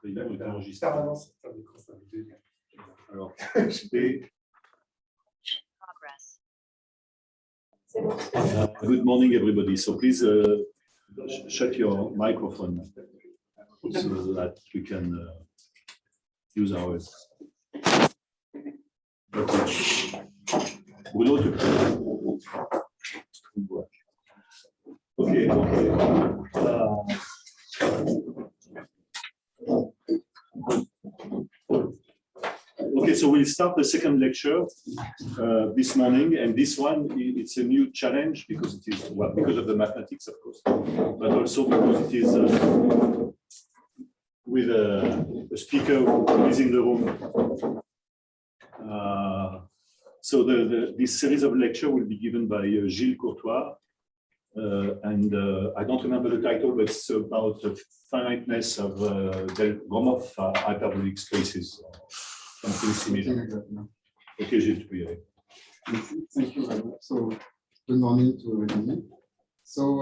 Il a été enregistré. Permanence, faire des courses avec des gars. Alors, good morning, everybody. So please shut your microphone so that we can use ours. Bruno, tu peux. Okay. Okay, so we'll start the second lecture this morning, and this one, it's a new challenge because it is, well, because of the mathematics, of course, but also because it is with a speaker who is in the room. So this series of lecture will be given by Gilles Courtois, and I don't remember the title, but it's about the finiteness of Gromov hyperbolic spaces. Something similar. Okay, Gilles, tu peux y aller. Thank you very much. So, good morning to everybody. So,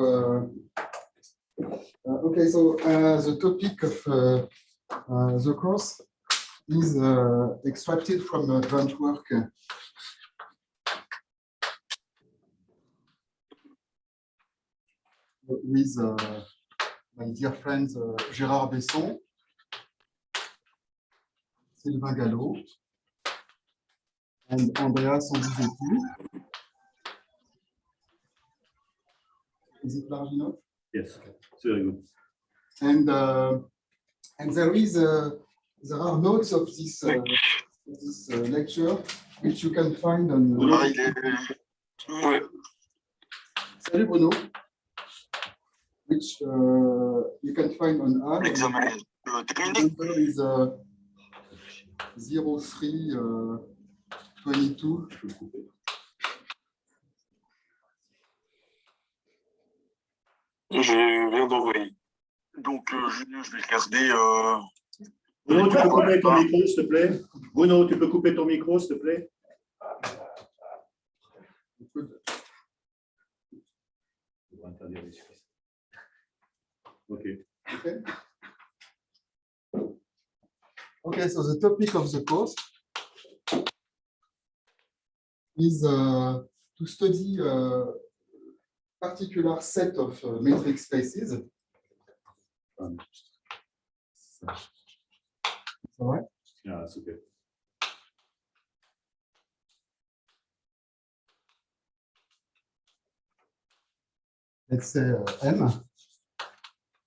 okay, so the topic of the course is extracted from a joint work with my dear friends Gérard Besson, Sylvain Gallo, and Andrea Sanguisetti. Is it large enough? Yes, it's very good. And there are notes of this lecture which you can find on. Salut Bruno. Which you can find on R. The number is 0322. Je viens d'envoyer. Donc, je vais regarder. Bruno, tu peux couper ton micro, s'il te plaît. Bruno, tu peux couper ton micro, s'il te plaît. Okay. Okay, so the topic of the course is to study a particular set of metric spaces. All right? Yeah, that's okay. Let's say M,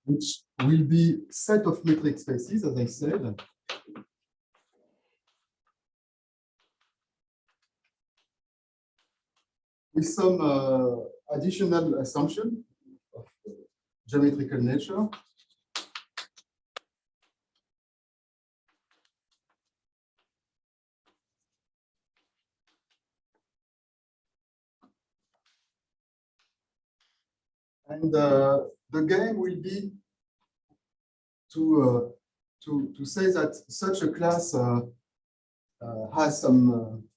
which will be set of metric spaces, as I said. With some additional assumption of geometrical nature. And the game will be to say that such a class has some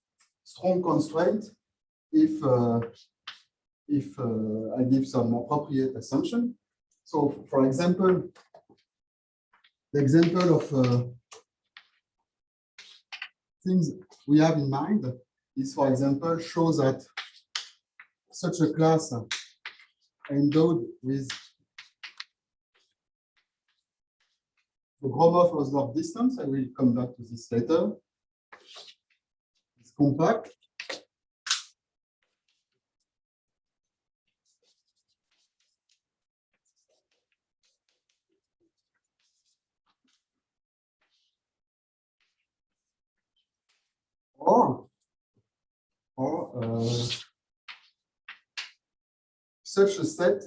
strong constraint if I give some appropriate assumption. So, for example, the example of things we have in mind is, for example, show that such a class endowed with the Gromov-Hausdorff distance. I will come back to this later. It's compact. Or such a set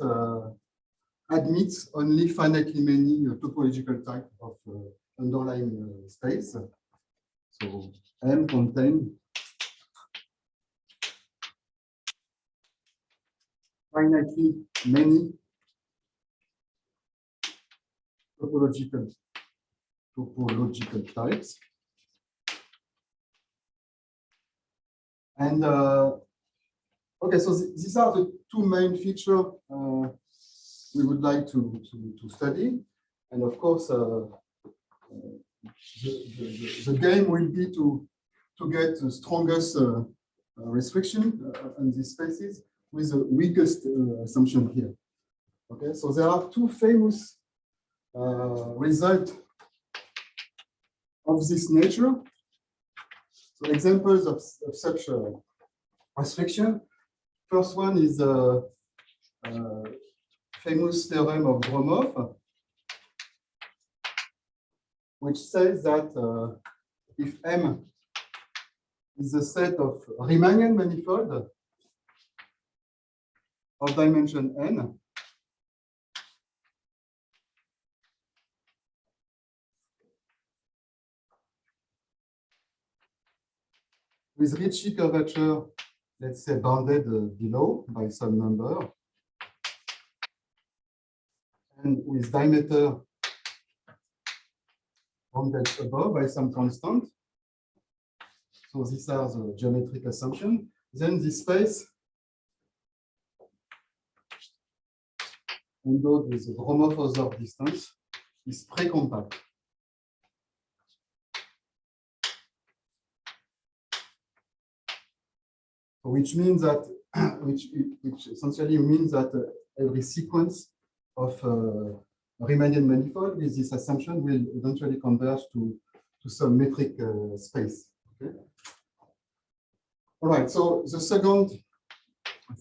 admits only finitely many topological type of underlying space. So M contains finitely many topological types. And okay, so these are the two main features we would like to study. And of course, the game will be to get the strongest restriction on these spaces with the weakest assumption here. Okay, so there are two famous results of this nature. So examples of such restriction. First one is the famous theorem of Gromov, which says that if M is a set of Riemannian manifold of dimension n, with Ricci curvature, let's say bounded below by some number, and with diameter bounded above by some constant. So these are the geometric assumptions. Then this space, endowed with the Gromov-Hausdorff distance, is pre-compact. Which means that, which essentially means that every sequence of Riemannian manifold with this assumption will eventually converge to some metric space. Okay. All right. So the second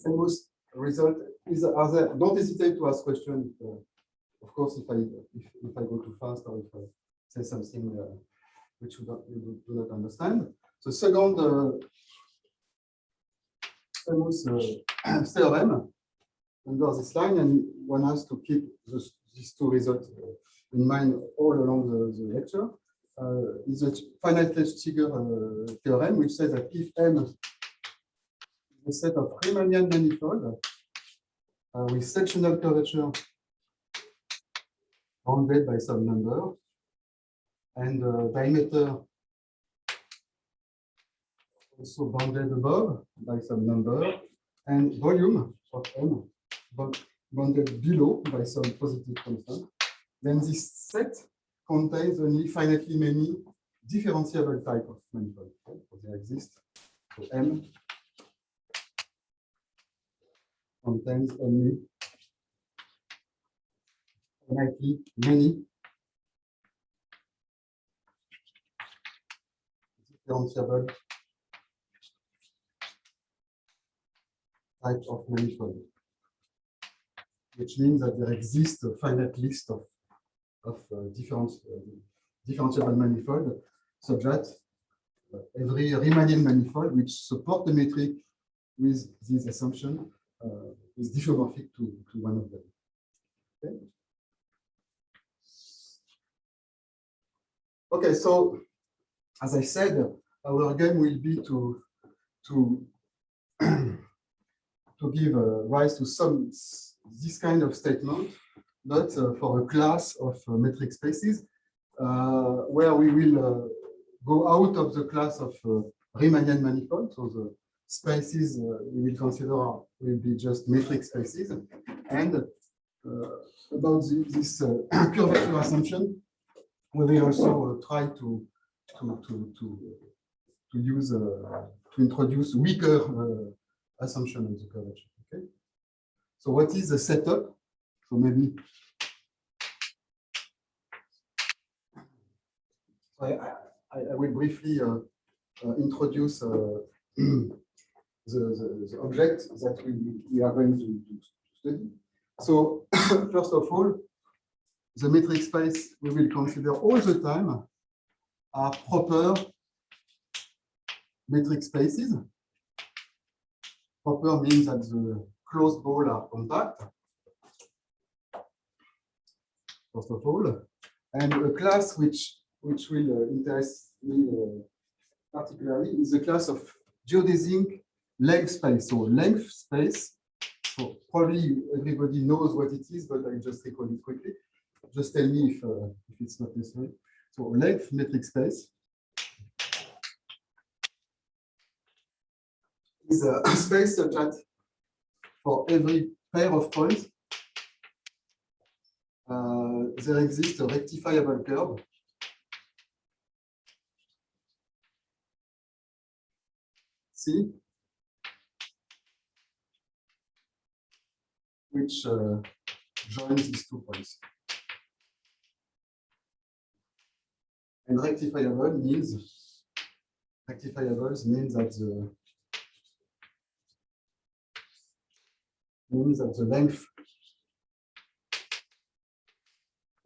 famous result is don't hesitate to ask questions. Of course, if I go too fast or if I say something which you do not understand. The second famous theorem under this line, and one has to keep these two results in mind all along the lecture, is the finite-Lesch-Steger theorem, which says that if M is a set of Riemannian manifold with sectional curvature bounded by some number and diameter also bounded above by some number, and volume of M bounded below by some positive constant, then this set contains only finitely many differentiable type of manifold. So they exist. So M contains only finitely many differentiable type of manifold, which means that there exists a finite list of differentiable manifold, such that every Riemannian manifold which support the metric with this assumption is diffeomorphic to one of them. Okay. Okay, so as I said, our game will be to give rise to this kind of statement, but for a class of metric spaces, where we will go out of the class of Riemannian manifold. So the spaces we will consider will be just metric spaces, and about this curvature assumption, we will also try to use to introduce weaker assumption of the curvature. Okay. So what is the setup? So maybe I will briefly introduce the object that we are going to study. So first of all, the metric space we will consider all the time are proper metric spaces. Proper means that the closed balls are compact, first of all, and a class which will interest me particularly is the class of geodesic length space. So length space. So probably everybody knows what it is, but I just recall it quickly. Just tell me if it's not necessary. So length metric space is a space such that for every pair of points, there exists a rectifiable curve C, which joins these 2 points. And rectifiables means that the length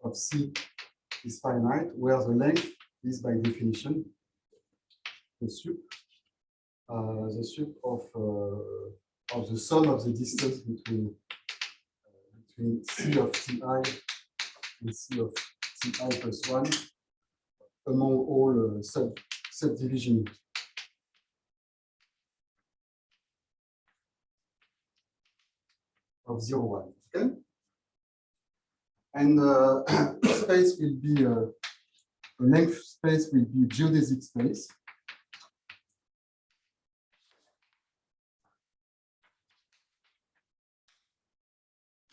of C is finite, where the length is by definition the sup of the sum of the distance between C of Ti and C of Ti plus 1 among all subdivision of 0, 1. Okay? And space will be the length space will be geodesic space.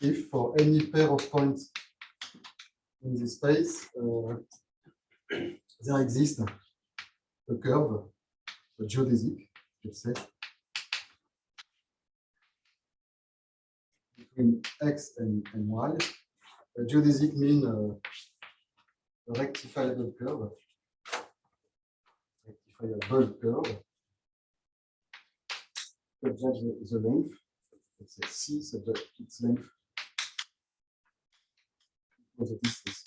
If for any pair of points in this space, there exists a curve, a geodesic, let's say, between X and Y. A geodesic means a rectifiable curve, subject the length, let's say C, subject its length for the distance.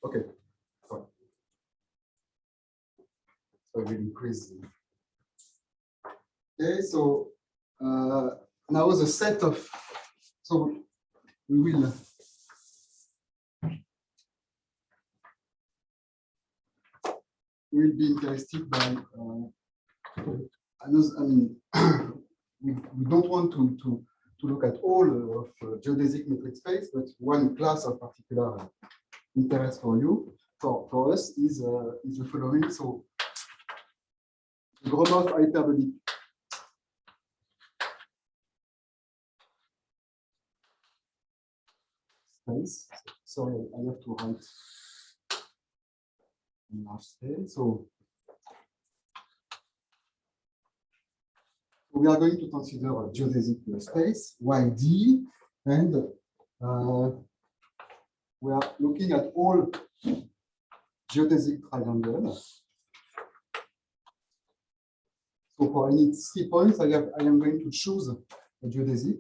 Okay. So we'll increase. Okay, so now the set of, so we will be interested by another, I mean, we don't want to look at all of geodesic metric space, but one class of particular interest for you, for us, is the following. So the Gromov hyperbolic space. Sorry, I have to write in large scale. So we are going to consider a geodesic space, YD, and we are looking at all geodesic triangles. So for any 3 points, I am going to choose a geodesic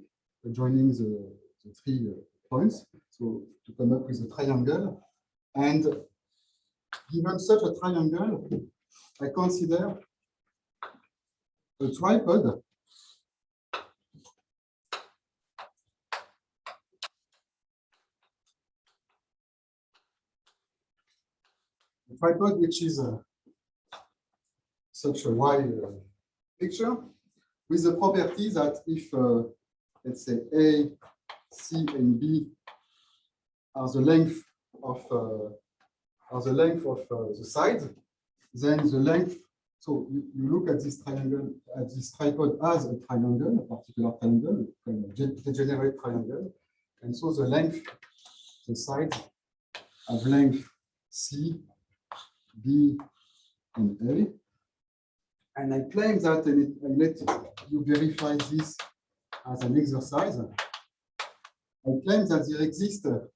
joining the 3 points, so to come up with a triangle. And given such a triangle, I consider a tripod which is such a wide picture, with the property that if let's say A, C, and B are the length of the sides, then the length. So you look at this triangle, at this tripod as a triangle, a particular triangle, a degenerate triangle, and so the length, the sides have length C, B, and A. And I claim that, and I let you verify this as an exercise. I claim that there exists a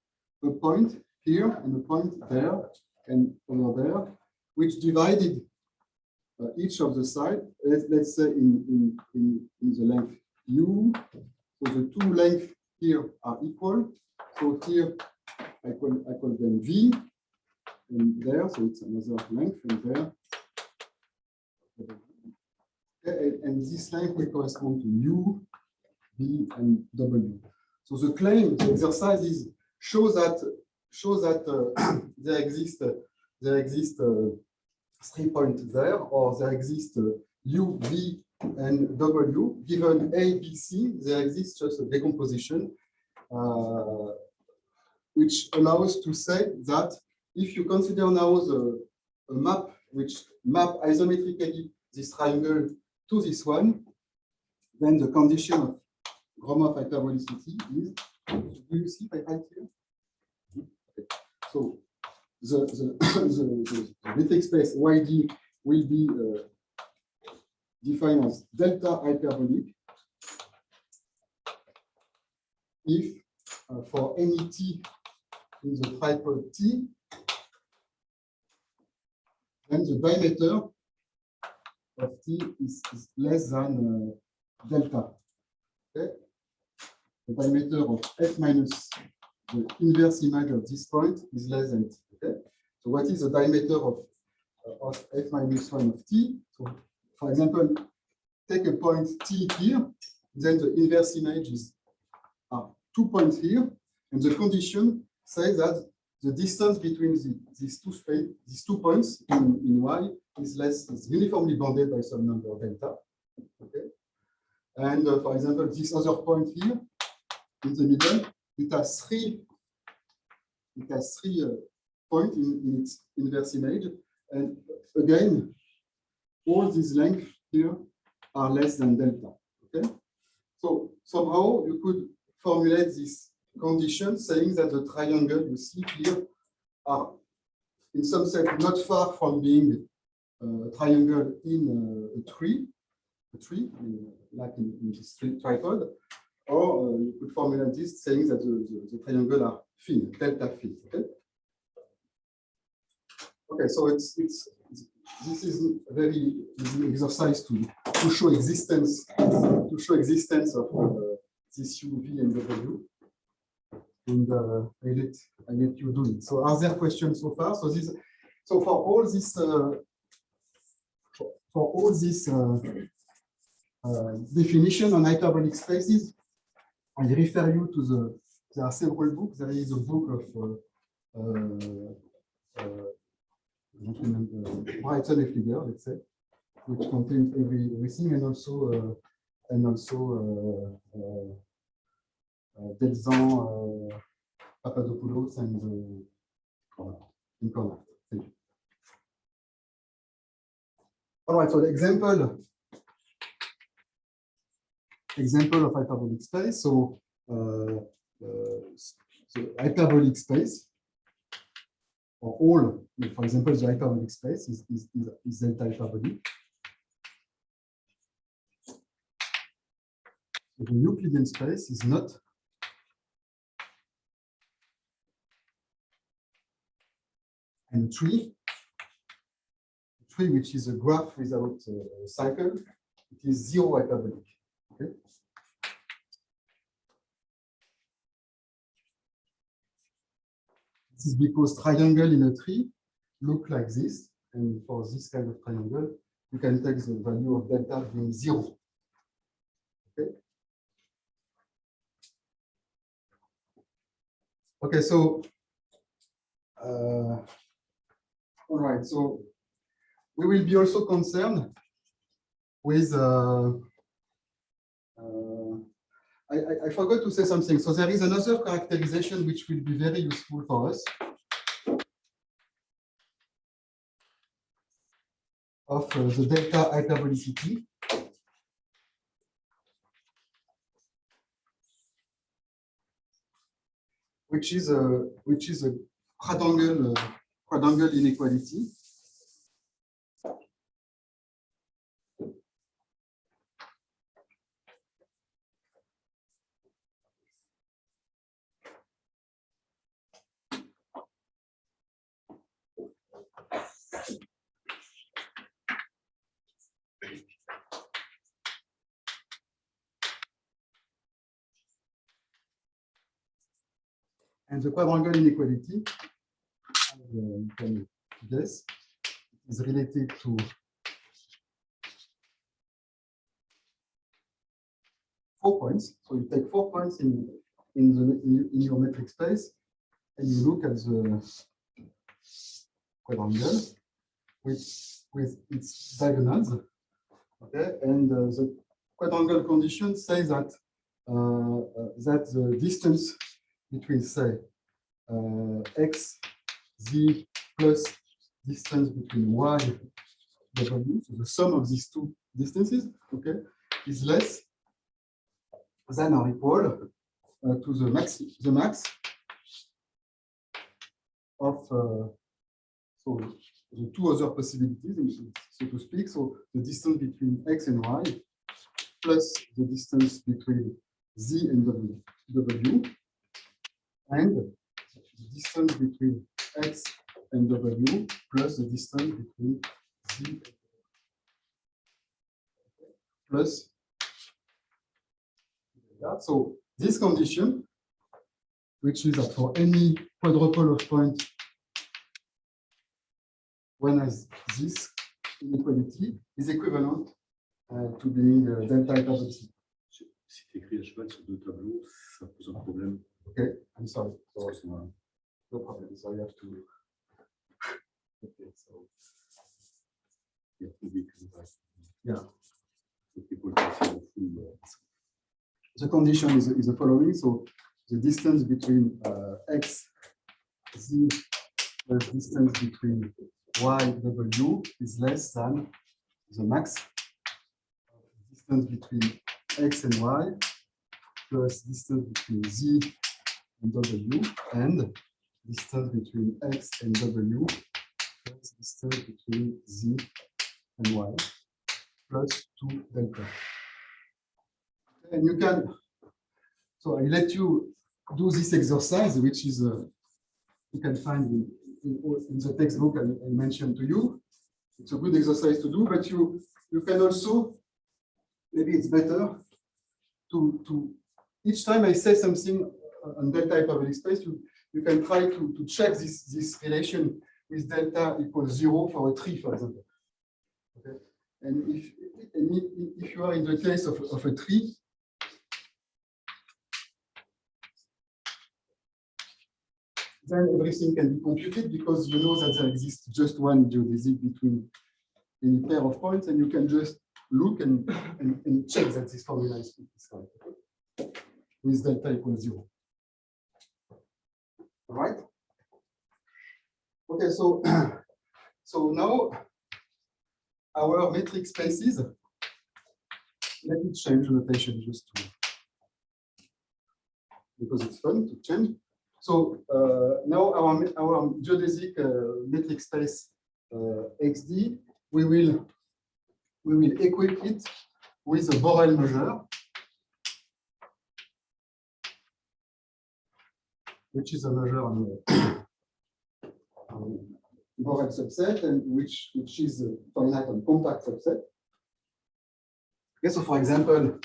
point here and a point there and over there, which divided each of the sides, let's say in the length U. So the 2 lengths here are equal. So here I call them V, and there, so it's another length, and there. Okay, and this length will correspond to U, B, and W. So the claim, the exercise is show that there exist 3 points there, or there exist U, V, and W. Given A, B, C, there exists just a decomposition, which allows to say that if you consider now a map which map isometrically this triangle to this one, then the condition of Gromov hyperbolicity is, do you see if I write here? Okay. So the metric space YD will be defined as delta hyperbolic if for any t in the tripod T, then the diameter of T is less than delta. Okay? The diameter of F minus the inverse image of this point is less than T. Okay? So what is the diameter of F minus 1 of T? So for example, take a point T here, then the inverse image is 2 points here, and the condition says that the distance between these two points in Y is uniformly bounded by some number delta. Okay? And for example, this other point here in the middle, it has three points in its inverse image. And again, all these lengths here are less than delta. Okay? So somehow you could formulate this condition saying that the triangle you see here are in some sense not far from being a triangle in a tree, like in this tripod, or you could formulate this saying that the triangle are thin, delta thin. Okay, okay, so this is a very easy exercise to show existence of this U, V, and W. And I let you do it. So, are there questions so far? So for all this definition on hyperbolic spaces, I refer you to there are several books. There is a book of I don't remember, Brighton and Fliger, let's say, which contains everything, and also Delzan, Papadopoulos, and Conrad. Thank you. All right, so the example of hyperbolic space. So the hyperbolic space, or all, for example, the hyperbolic space is delta hyperbolic. So the Euclidean space is not and tree, which is a graph without a cycle, it is zero hyperbolic. Okay. This is because triangle in a tree look like this, and for this kind of triangle, you can take the value of delta being 0. Okay. Okay, so all right, so we will be also concerned with I forgot to say something. So there is another characterization which will be very useful for us of the delta hyperbolicity. Which is a quadrangle inequality. And the quadrangle inequality, you can guess, is related to four points. So you take 4 points in your metric space, and you look at the quadrangle with its diagonals. Okay, and the quadrangle condition says that the distance between, say, x, z plus distance between y, w, so the sum of these two distances, okay, is less than or equal to the max of So the two other possibilities, so to speak, so the distance between x and y plus the distance between z and w, and the distance between x and w plus the distance between z and w. Plus that. So this condition, which is that for any quadrupole of point, one has this inequality, is equivalent to being delta eta of t. Si tu écris à cheval sur deux tableaux, ça pose un problème. Okay, I'm sorry. So, Excuse-moi. no problem. So I have to. Okay, so Il y a tout dit que ça. yeah. So people can see the full, The condition is the following. So the distance between x, z, plus distance between y, w is less than the max distance between x and y plus distance between z and w, and distance between x and w plus distance between z and y plus 2 delta. And you can, so I let you do this exercise, which is you can find in the textbook I mentioned to you. It's a good exercise to do, but you can also, maybe it's better to each time I say something on delta hyperbolic space, you can try to check this relation with delta equals 0 for a tree, for example. Okay. And if you are in the case of a tree, then everything can be computed because you know that there exists just one geodesic between any pair of points, and you can just look and check that this formula is correct with delta equals 0. All right. Okay, so so now our metric spaces. Let me change the notation just to, because it's fun to change. So now our geodesic metric space XD, we will equip it with a Borel measure, which is a measure on Borel subset, and which is a finite and compact subset. Okay, so for example,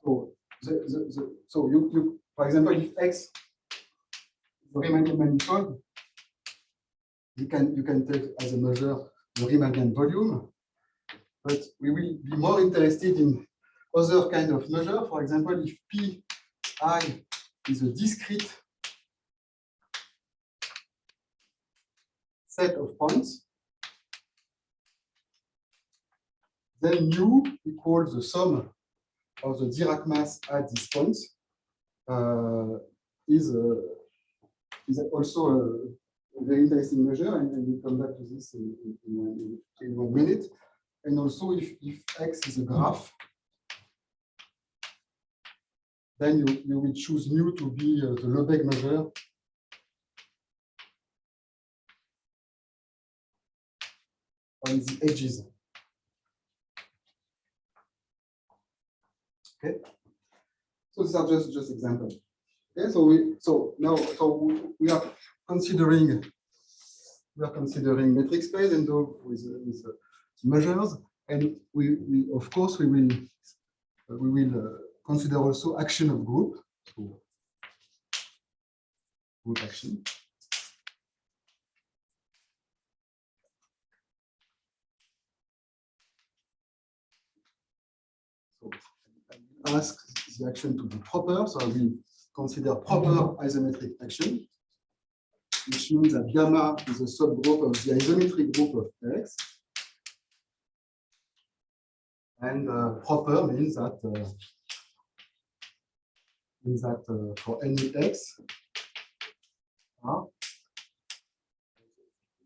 so you for example, if X is the Riemannian manifold, you can take as a measure the Riemannian volume, but we will be more interested in other kind of measure. For example, if Pi is a discrete set of points, then mu equals the sum of the Dirac mass at these points. Is also a very interesting measure, and we'll come back to this in 1 minute. And also, if X is a graph, then you will choose mu to be the Lebesgue measure on the edges. Okay. So these are just examples. Okay, so we are considering metric space and with measures, and we of course we will consider also action of group, so group action. So ask the action to be proper, so I will consider proper isometric action, which means that gamma is a subgroup of the isometric group of X, and proper means that for any X,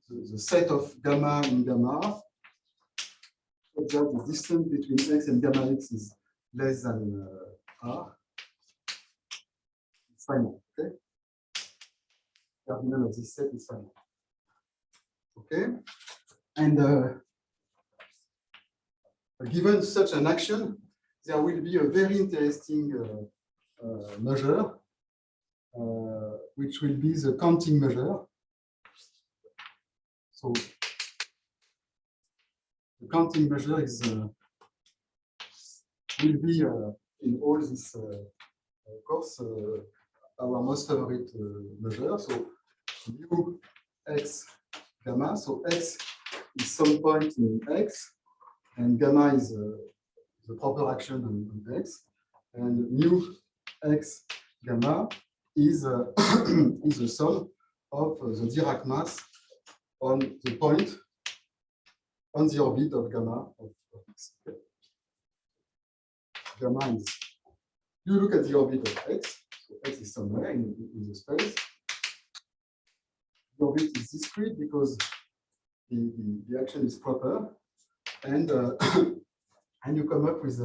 the set of gamma in gamma, so that the distance between X and gamma X is less than R. It's final, okay? Cardinal of this set is final. Okay, and given such an action, there will be a very interesting measure, which will be the counting measure. So the counting measure is will be in all this course our most favorite measure. So mu x gamma. So x is some point in x, and gamma is the proper action on x, and mu x gamma is is the sum of the Dirac mass on the point on the orbit of gamma of x. Gamma is, you look at the orbit of x, so x is somewhere in the space. The orbit is discrete because the action is proper, and and you come up with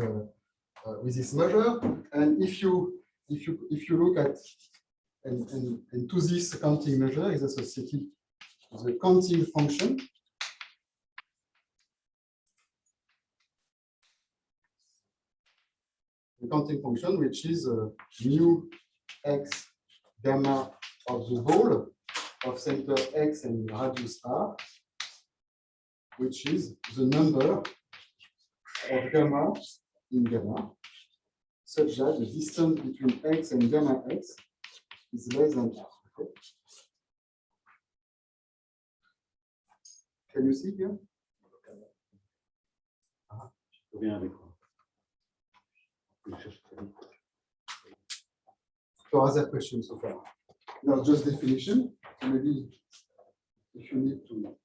this measure. And if you look at and to this counting measure is associated the counting function. The counting function, which is mu x gamma of the ball of center x and radius r, which is the number of gamma in gamma, such that the distance between x and gamma x is less than r. Okay. Can you see here? So other questions so far? No, just definition. So maybe if you need to.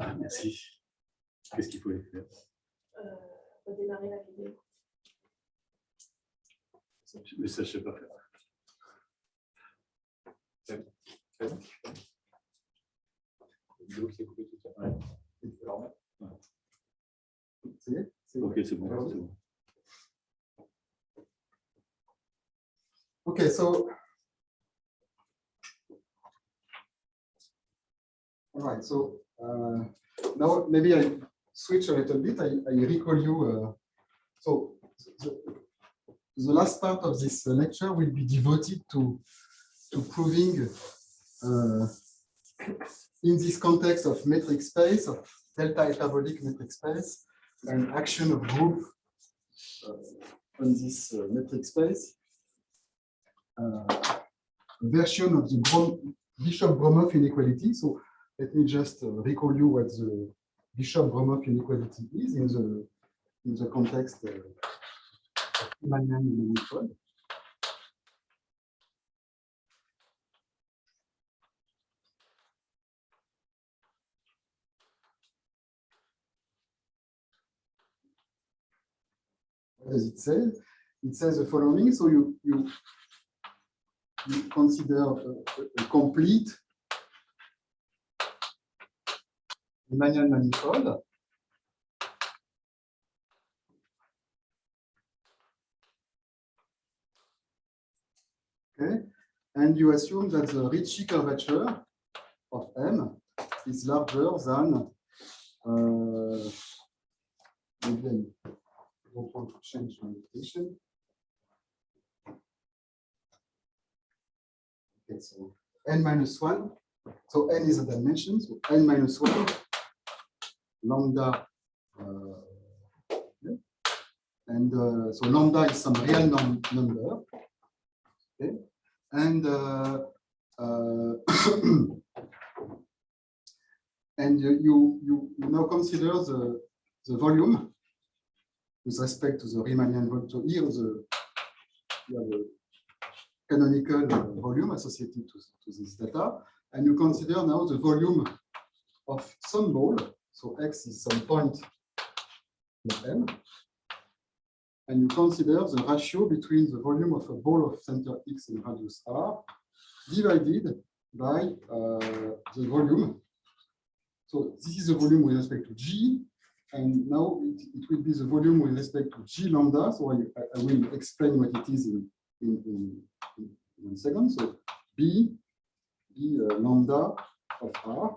Ah, merci. Qu'est-ce qu'il faut faire? Redémarrer la vidéo. Mais ça, je ne sais pas faire. Ok, c'est bon. Okay, so all right, so now maybe I switch a little bit. I recall you. So the last part of this lecture will be devoted to proving in this context of metric space, of delta hyperbolic metric space, an action of group on this metric space, version of the Bishop-Gromov inequality. So let me just recall you what the Bishop-Gromov inequality is in the context of Riemannian manifold. What does it say? It says the following. So you consider a complete Riemannian manifold. Okay, and you assume that the Ricci curvature of M is larger than maybe I don't want to change my notation. Okay, so n-1. So n is a dimension. So n-1 lambda. And so lambda is some real number. Okay. And and you now consider the volume with respect to the Riemannian volume. So here you have a canonical volume associated to this data, and you consider now the volume of some ball. So x is some point in M, and you consider the ratio between the volume of a ball of center x and radius r divided by the volume. So this is the volume with respect to G, and now it will be the volume with respect to G lambda. So I will explain what it is in 1 second. So B lambda of R.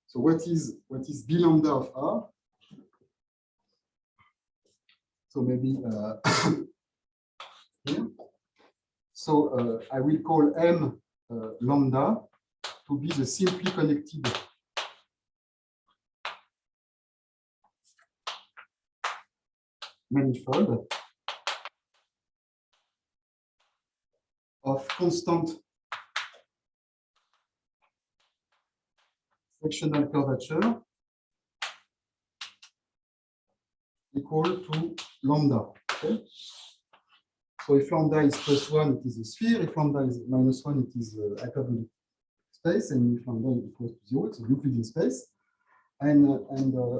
So what is B lambda of R? So maybe here. So I will call M lambda to be the simply connected manifold of constant sectional curvature equal to lambda. Okay? So if lambda is +1, it is a sphere. If lambda is -1, it is a hyperbolic space. And if lambda is equal to 0, it's a Euclidean space. And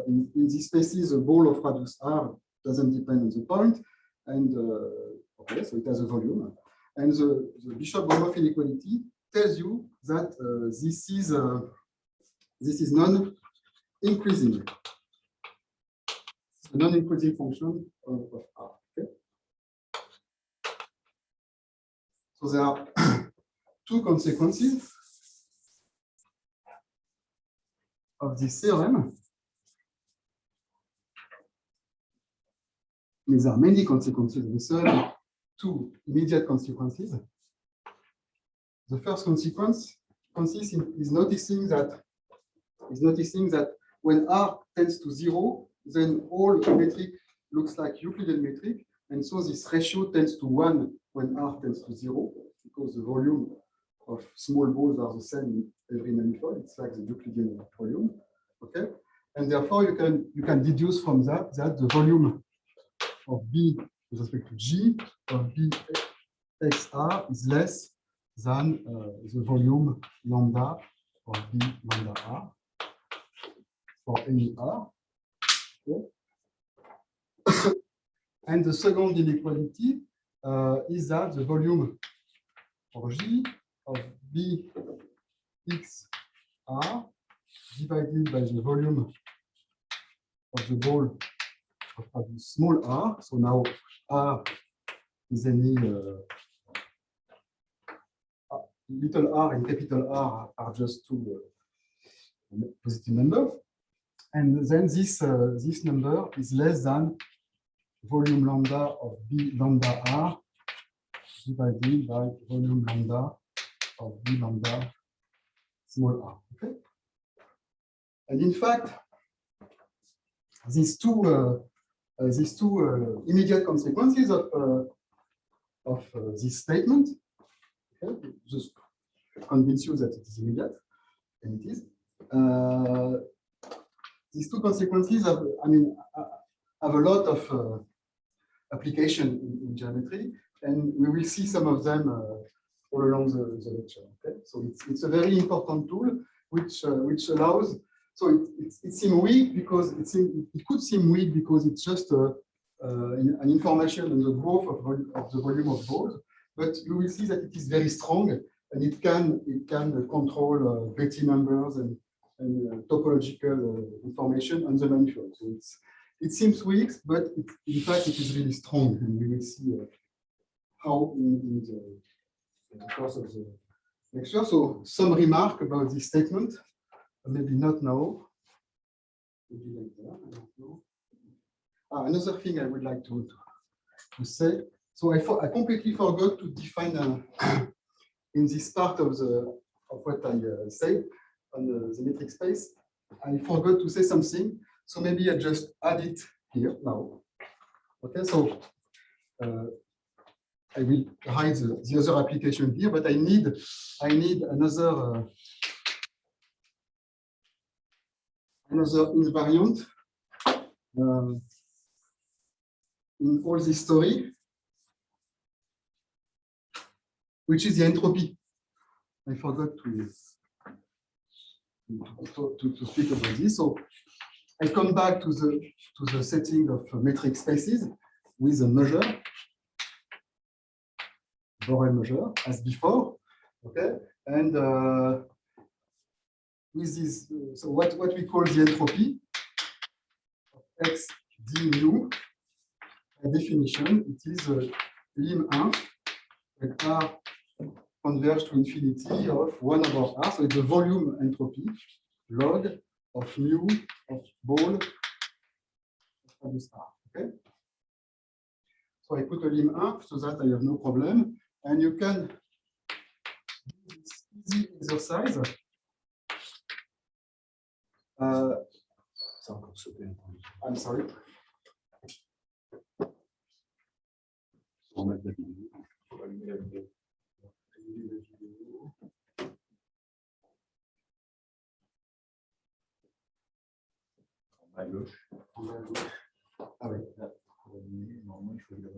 in these spaces, the ball of radius r doesn't depend on the point. And okay, so it has a volume. And the Bishop-Gromov inequality tells you that this is non-increasing. A non-increasing function of R. Okay? So there are two consequences of this theorem. There are many consequences of this theorem, two immediate consequences. The first consequence consists is noticing that when R tends to 0, then all metric looks like Euclidean metric, and so this ratio tends to 1 when R tends to 0, because the volume of small balls are the same in every manifold. It's like the Euclidean volume. Okay, and therefore you can deduce from that the volume of B with respect to G of B XR is less than the volume lambda of B lambda R for any R. Okay. And the second inequality is that the volume for G of B XR divided by the volume of the ball of small r. So now R is any little r and capital R are just two positive numbers. And then this number is less than volume lambda of B lambda R divided by volume lambda of B lambda small r. Okay? And in fact, these two immediate consequences of this statement, okay, just convince you that it is immediate, and it is. These two consequences have a lot of application in geometry, and we will see some of them all along the lecture. Okay, so it's a very important tool which allows. So it seems weak because it could seem weak because it's just an information on the growth of the volume of balls, but you will see that it is very strong and it can control Betti numbers and topological information on the manifold. So it seems weak, but in fact it is really strong, and we will see how in the course of the lecture. So some remark about this statement. Maybe not now. Maybe later. I don't know. Another thing I would like to say. So I completely forgot to define in this part of what I said on the metric space. I forgot to say something. So maybe I just add it here now. Okay. So I will hide the other application here, but I need another invariant in all this story, which is the entropy. I forgot to speak about this. So I come back to the setting of metric spaces with a measure, Borel measure, as before. Okay, And with this, so what we call the entropy of x d mu, by definition, it is lim 1 when r converge to infinity of 1 over r. So it's the volume entropy log of mu of ball of the star. Okay. So I put a lim 1 so that I have no problem. And you can do this easy exercise. I'm sorry. À gauche. Ah oui. Normalement, il faut le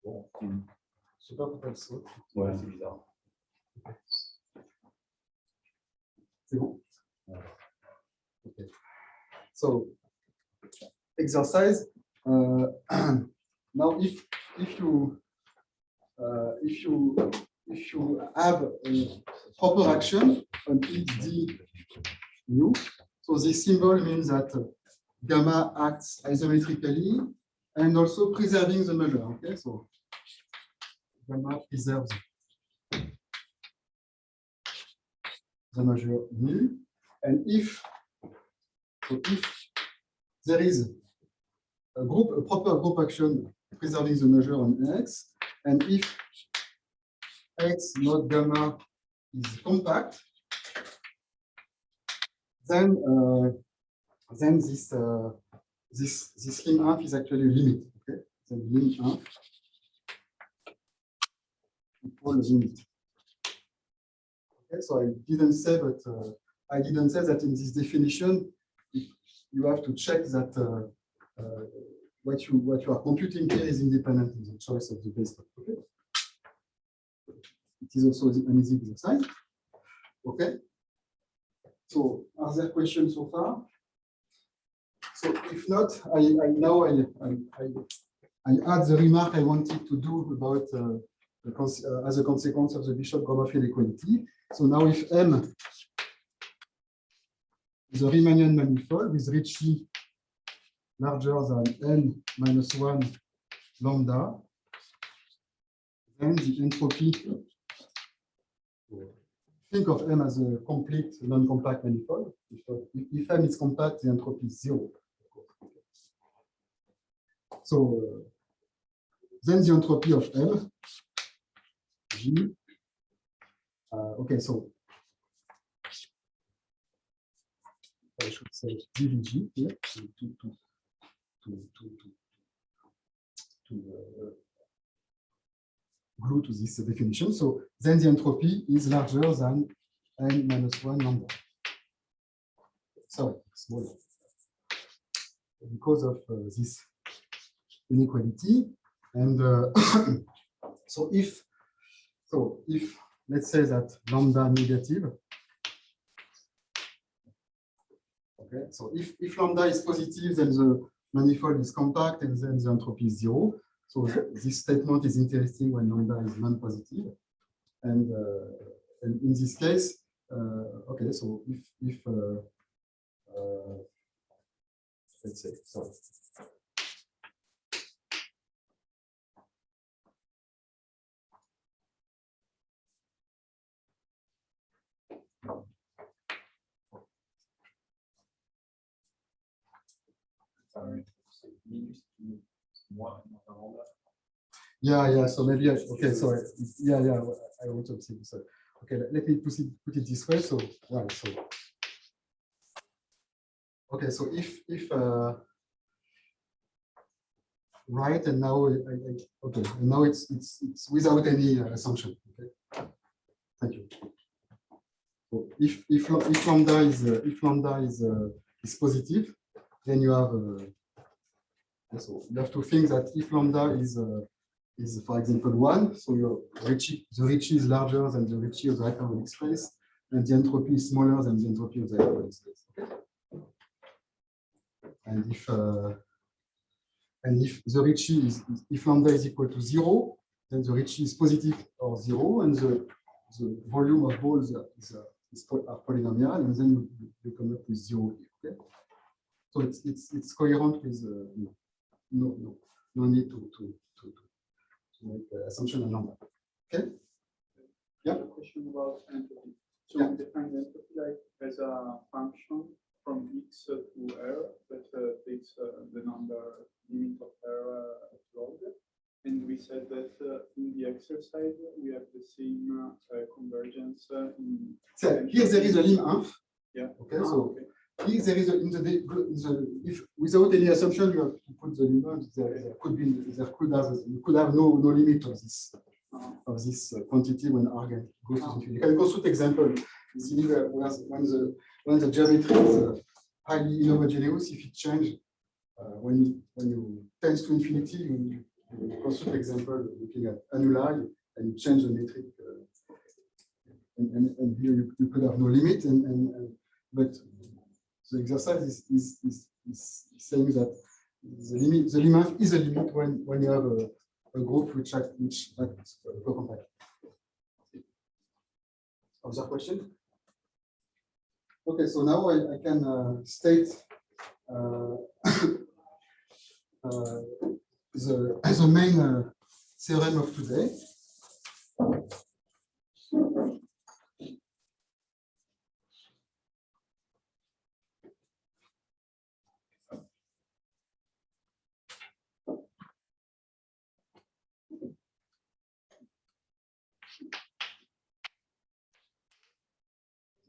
voir. Bon. Je ne sais pas pourquoi elle saute. Ouais, c'est bizarre. C'est bon? Okay. So, exercise. Now, if you have a proper action on each d mu, so this symbol means that gamma acts isometrically and also preserving the measure. Okay, so gamma preserves the measure mu, and if there is a proper group action preserving the measure on x, and if x not gamma is compact, then this lim 1 is actually a limit. Okay, then lim 1 equal limit. Okay, so I didn't say that in this definition you have to check that what you are computing here is independent of the choice of the base. Okay, it is also an easy exercise. Okay. So, are there questions so far? So, if not, I add the remark I wanted to do about as a consequence of the Bishop-Gromov inequality. So now, if M is a Riemannian manifold with Ricci larger than n minus 1 lambda, then the entropy. Think of M as a complete non-compact manifold. If M is compact, the entropy is 0. So then the entropy of M, G. Okay, so I should say dVg here to glue to this definition. So then the entropy is larger than n minus 1 lambda. Sorry, smaller. Because of this inequality. And so if let's say that lambda negative, okay, so if lambda is positive, then the manifold is compact and then the entropy is 0. So this statement is interesting when lambda is non-positive, and in this case, okay. So if let's say sorry. Yeah. So maybe okay. So yeah. I want to see. So okay, let me put it this way. So right. So okay. So if right, and now okay. And now it's without any assumption. Okay. Thank you. So if lambda is positive, then you have so you have to think that if lambda is for example 1, so the Ricci is larger than the Ricci of the hyperbolic space, and the entropy is smaller than the entropy of the hyperbolic space. Okay? And if the Ricci if lambda is equal to 0, then the Ricci is positive or 0, and the the volume of balls are polynomial, and then you come up with 0 here. Okay? So it's coherent with no need to make the assumption and number. Okay. Yeah. A question about entropy. So Yeah. we define entropy like as a function from x to r that takes the number limit of r log. And we said that in the exercise we have the same convergence in. So here there is a lim_inf. Yeah. Okay. So here there is if without any assumption you have to put the limit. You could have no limit of this quantity when R goes to infinity. You can construct example. See when the geometry is highly inhomogeneous, if it changes when you tends to infinity, you construct example looking at annuli and you change the metric, and here you could have no limit, but the exercise is saying that the limit is a limit when you have a group which acts co-compact. Other question? Okay, so now I can state the main theorem of today.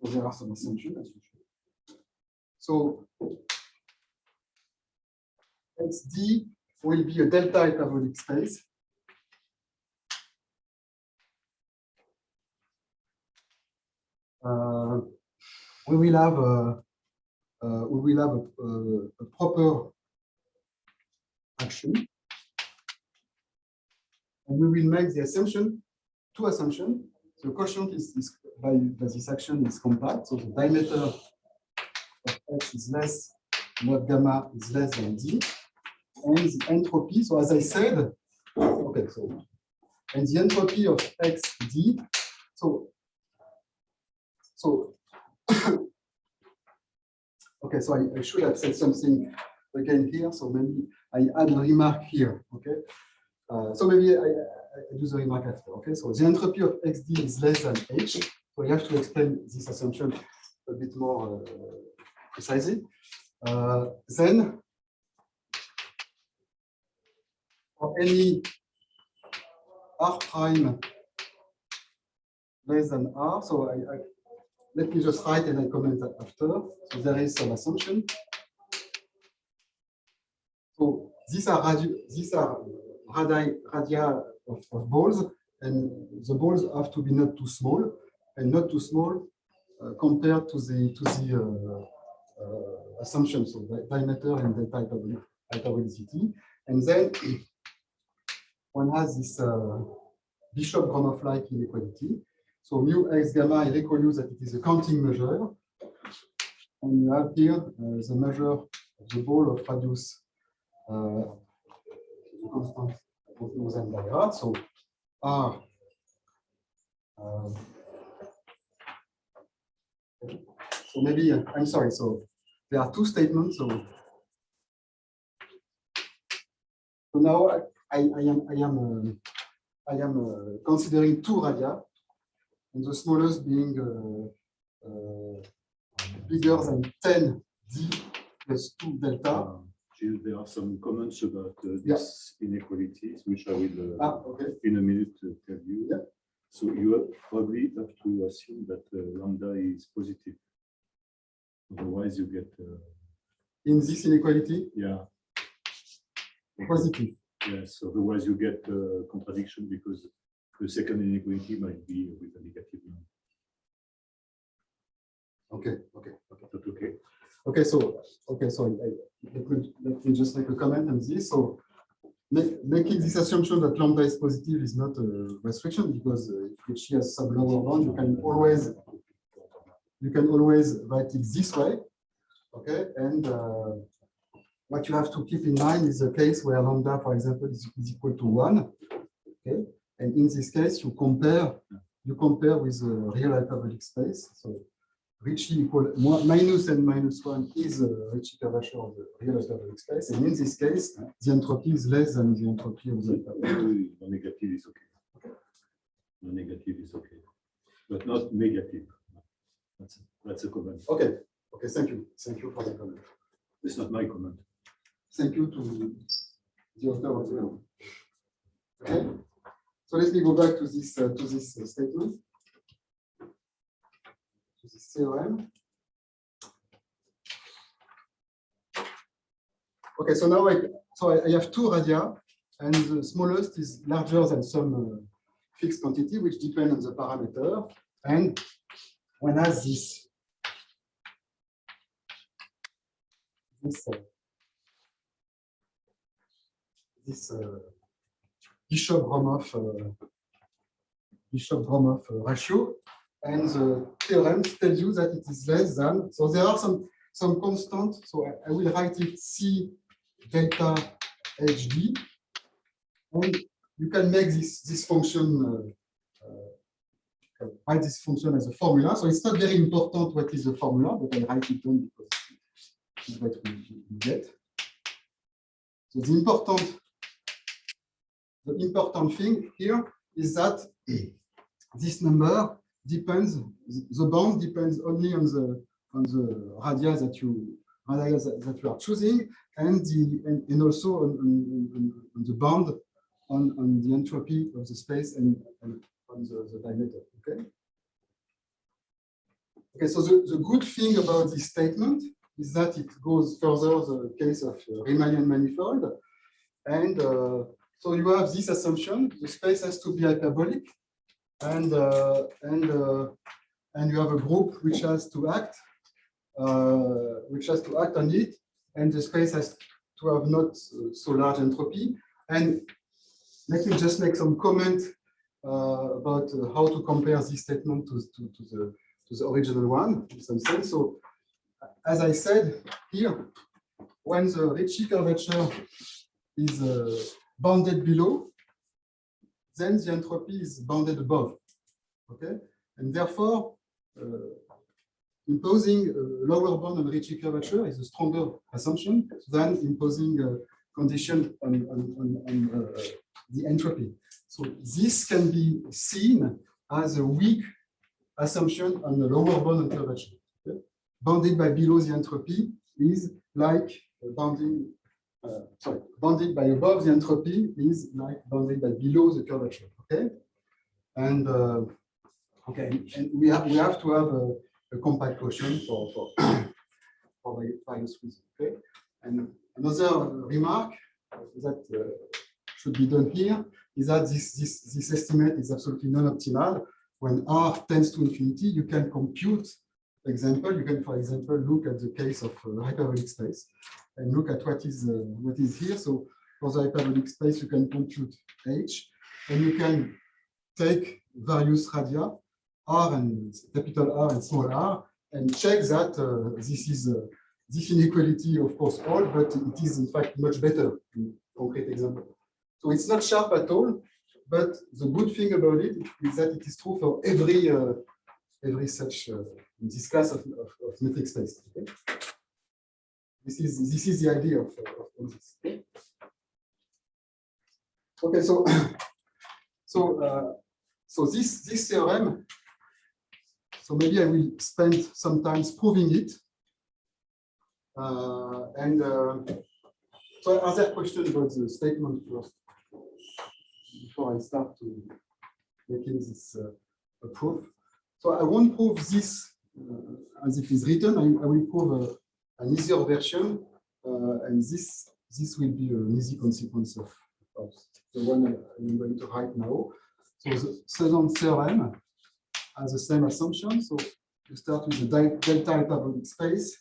So there are some assumptions as usual. So XD will be a delta hyperbolic space. We will have a proper action, and we will make the assumption, two assumptions. The quotient is by this action is compact, so the diameter of X is less, mod gamma is less than D, and the entropy. So as I said, okay, so and the entropy of XD. So okay, so I should have said something again here. So maybe I add a remark here. Okay, so maybe I do the remark after. Okay, so the entropy of XD is less than H. So you have to explain this assumption a bit more precisely. Then, for any R prime less than R, so let me just write and I comment that after. So there is some assumption. So these are radia of balls, and the balls have to be not too small, and not too small compared to the assumption, so diameter and the type of hyperbolicity. And then one has this Bishop-Gromov-like inequality. So mu x gamma, I recall you that it is a counting measure. And you have here the measure of the ball of radius constant Rosen-Ballard. So R. So maybe I'm sorry. So there are two statements. So now I am considering two radia, and the smallest being bigger than 10 d plus 2 delta. Gilles, there are some comments about this inequalities, which I will Okay. in a minute tell you. Yeah. So you probably have to assume that lambda is positive. Otherwise, you get In this inequality, yeah. positive. Yes. Otherwise, you get contradiction because the second inequality might be with a negative number. Okay. That's okay. Okay, so let me just make a comment on this. So making this assumption that lambda is positive is not a restriction, because if H has some lower bound, you can always write it this way. Okay, and what you have to keep in mind is a case where lambda, for example, is equal to 1. Okay, and in this case, you compare you compare with a real hyperbolic space. So Ricci equal minus and minus 1 is a Ricci curvature of the real hyperbolic space. And in this case, the entropy is less than the entropy of the hyperbolic. The negative is okay. The negative is okay, but not negative. That's a comment. Okay. Okay. Thank you. Thank you for the comment. It's not my comment. Thank you to the author of the law. Okay. So let me go back to this statement, to this theorem. Okay, so now I have two radia, and the smallest is larger than some fixed quantity, which depends on the parameter, and one has this Bishop-Gromov ratio, and the theorem tells you that it is less than. So there are some constant. So I will write it C delta HD, and you can make this function. Write this function as a formula. So it's not very important what is the formula, but I write it down because it's what we get. So the important thing here is that this number depends, the bound depends only on the radia that you are choosing, and also on the bound on the entropy of the space and on the diameter. Okay. Okay. So the good thing about this statement is that it goes further the case of Riemannian manifold, and so you have this assumption: the space has to be hyperbolic, and you have a group which has to act on it, and the space has to have not so large entropy. And let me just make some comment about how to compare this statement to the original one in some sense. So, as I said here, when the Ricci curvature is bounded below, then the entropy is bounded above. Okay, and therefore, imposing a lower bound on Ricci curvature is a stronger assumption than imposing a condition on the entropy. So this can be seen as a weak assumption on the lower bound on curvature. Okay? Bounded by below the entropy is like bounded by above the entropy is like bounded by below the curvature. Okay, and and we have to have a compact quotient for various reasons. Okay, and another remark that should be done here is that this estimate is absolutely non-optimal. When R tends to infinity, you can compute example. You can, for example, look at the case of hyperbolic space and look at what is here. So for the hyperbolic space, you can compute H, and you can take various radia, R and capital R and small r, and check that this inequality, of course, all, but it is in fact much better in concrete example. So it's not sharp at all, but the good thing about it is that it is true for every such in this class of metric space. Okay? This is the idea of this. Okay, so this theorem. So maybe I will spend some time proving it. So are there questions about the statement first before I start to making this proof? So I won't prove this as it is written. I will prove an easier version, and this will be an easy consequence of the one I'm going to write now. So the second theorem has the same assumption. So you start with the delta hyperbolic space,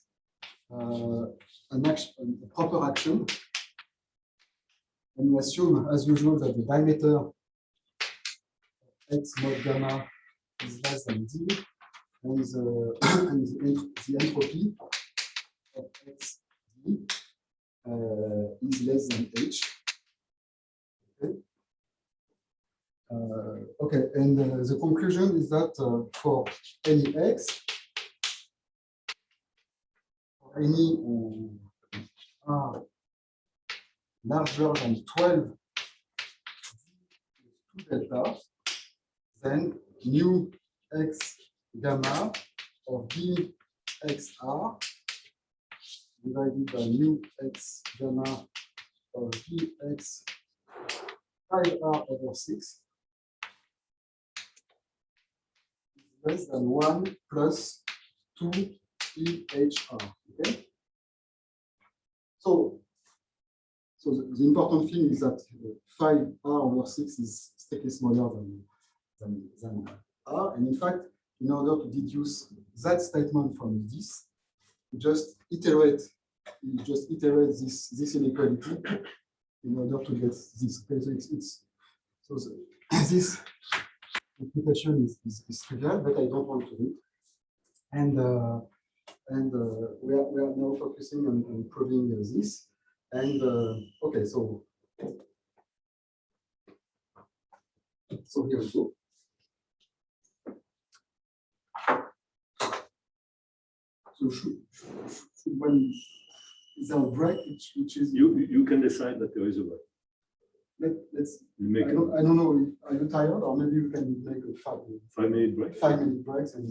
a proper action, and you assume, as usual, that the diameter x mod gamma is less than d, and the entropy of x d is less than h. Okay. Okay, and the conclusion is that for any x, for any r larger than 12 delta, then mu x gamma of dxr divided by mu x gamma of dx 5r over 6 less than 1 plus 2 EHR. Okay. So the important thing is that 5R over 6 is strictly smaller than R. And in fact, in order to deduce that statement from this, you just iterate this inequality in order to get this. Okay, so this computation is trivial, but I don't want to do it. And we are now focusing on proving this. And okay, so here we go. So should one, is there a break which is You can decide that there is a way. let's Make I don't know, are you tired, or maybe we can make a 5-minute break. 5-minute breaks and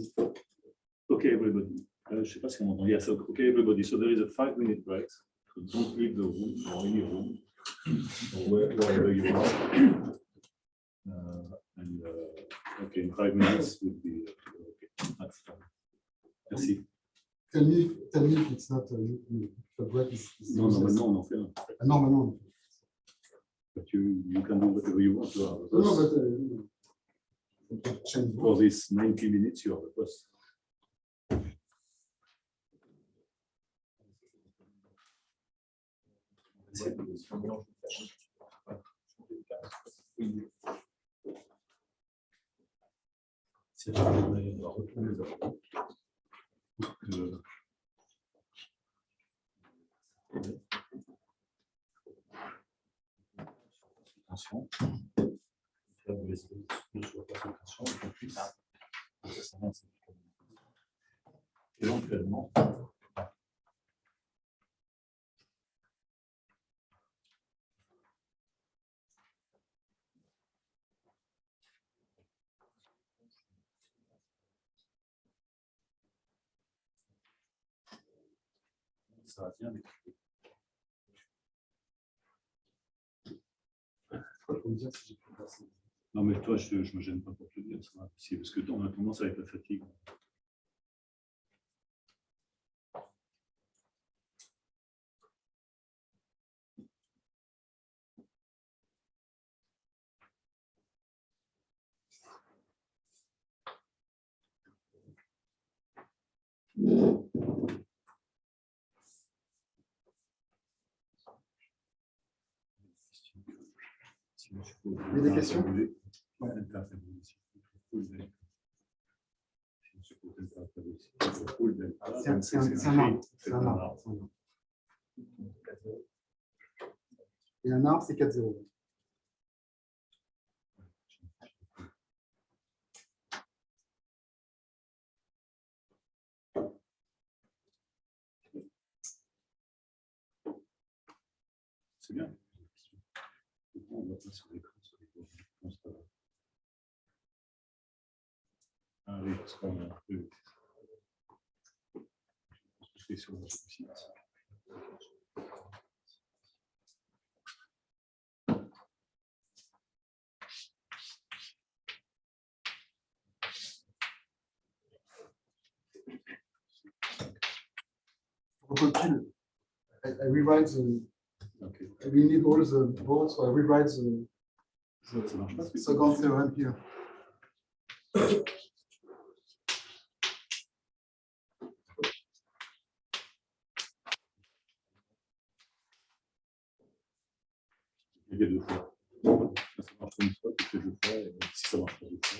Okay, everybody. Je ne sais pas si on m'entend. Yes, okay, everybody. So there is a 5-minute break. So don't leave the room or any room or wherever you are. Okay, in 5 minutes would be okay. That's fine. Merci. tell me if it's not the break is Non, on en fait un. no. But you can do whatever you want. No, but change For this 90 minutes, you are the boss. C'est attention. Éventuellement. Ça va bien, mais non, mais toi, je ne me gêne pas pour te dire ça. Parce que on a tendance avec la fatigue. Il y a des questions? C'est un arbre. Et un arbre, c'est 4-0. C'est bien. On va pas sur l'écran, ah oui, parce qu'on a je sur le site. I rewrite the. Okay. We need all the boards, so I rewrite the second theorem here. Il y a deux fois. Ça marche une fois, tu fais deux fois, et si ça marche pas deux fois.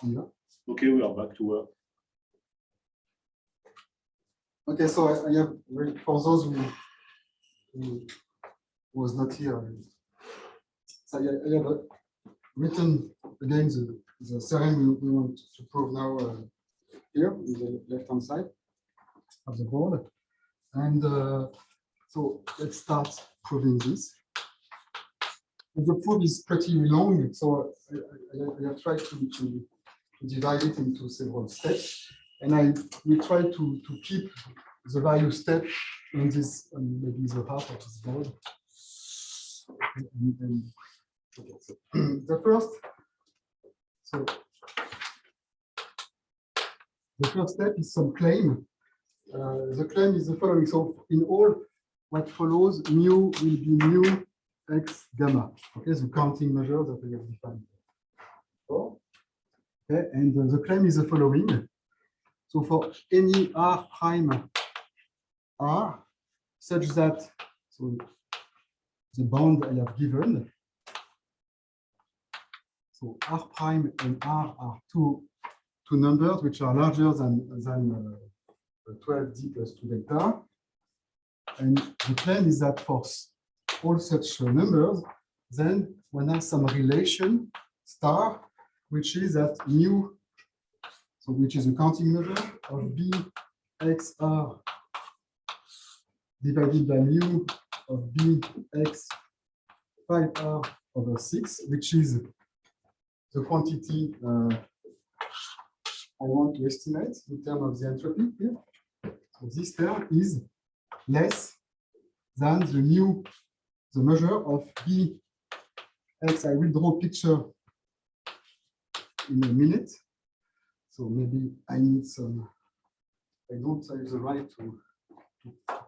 Yeah. Okay, we are back to work. Okay, so I have, for those who was not here, so I have written again the theorem we want to prove now here on the left-hand side of the board. And so let's start proving this. The proof is pretty long, so I have tried to divide it into several steps. And I will try to keep the value step in this, maybe the half of this board. Okay, so the first step is some claim. The claim is the following. So in all, what follows, mu will be mu x gamma. Okay, the counting measure that we have defined. Okay, and the claim is the following. So for any r prime r, such that so the bound I have given, so r prime and r are two numbers which are larger than 12d plus 2 delta. And the claim is that for all such numbers, then one has some relation star, which is that mu, so which is a counting measure of b xr divided by mu of b x 5r over 6, which is the quantity I want to estimate in terms of the entropy here. So this term is less than the mu, the measure of b x. I will draw a picture in a minute. So maybe I need some, I don't have the right to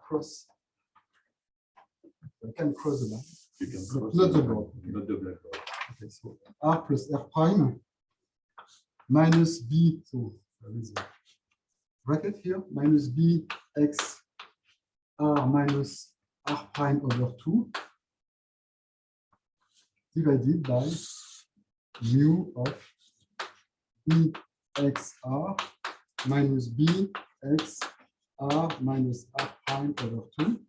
cross. I can cross the line. You can But cross not the line, board. not the blackboard. Okay, so r plus r prime minus b, so there is a bracket here, minus b x r minus r prime over 2 divided by mu of b x r minus b x r minus r prime over 2.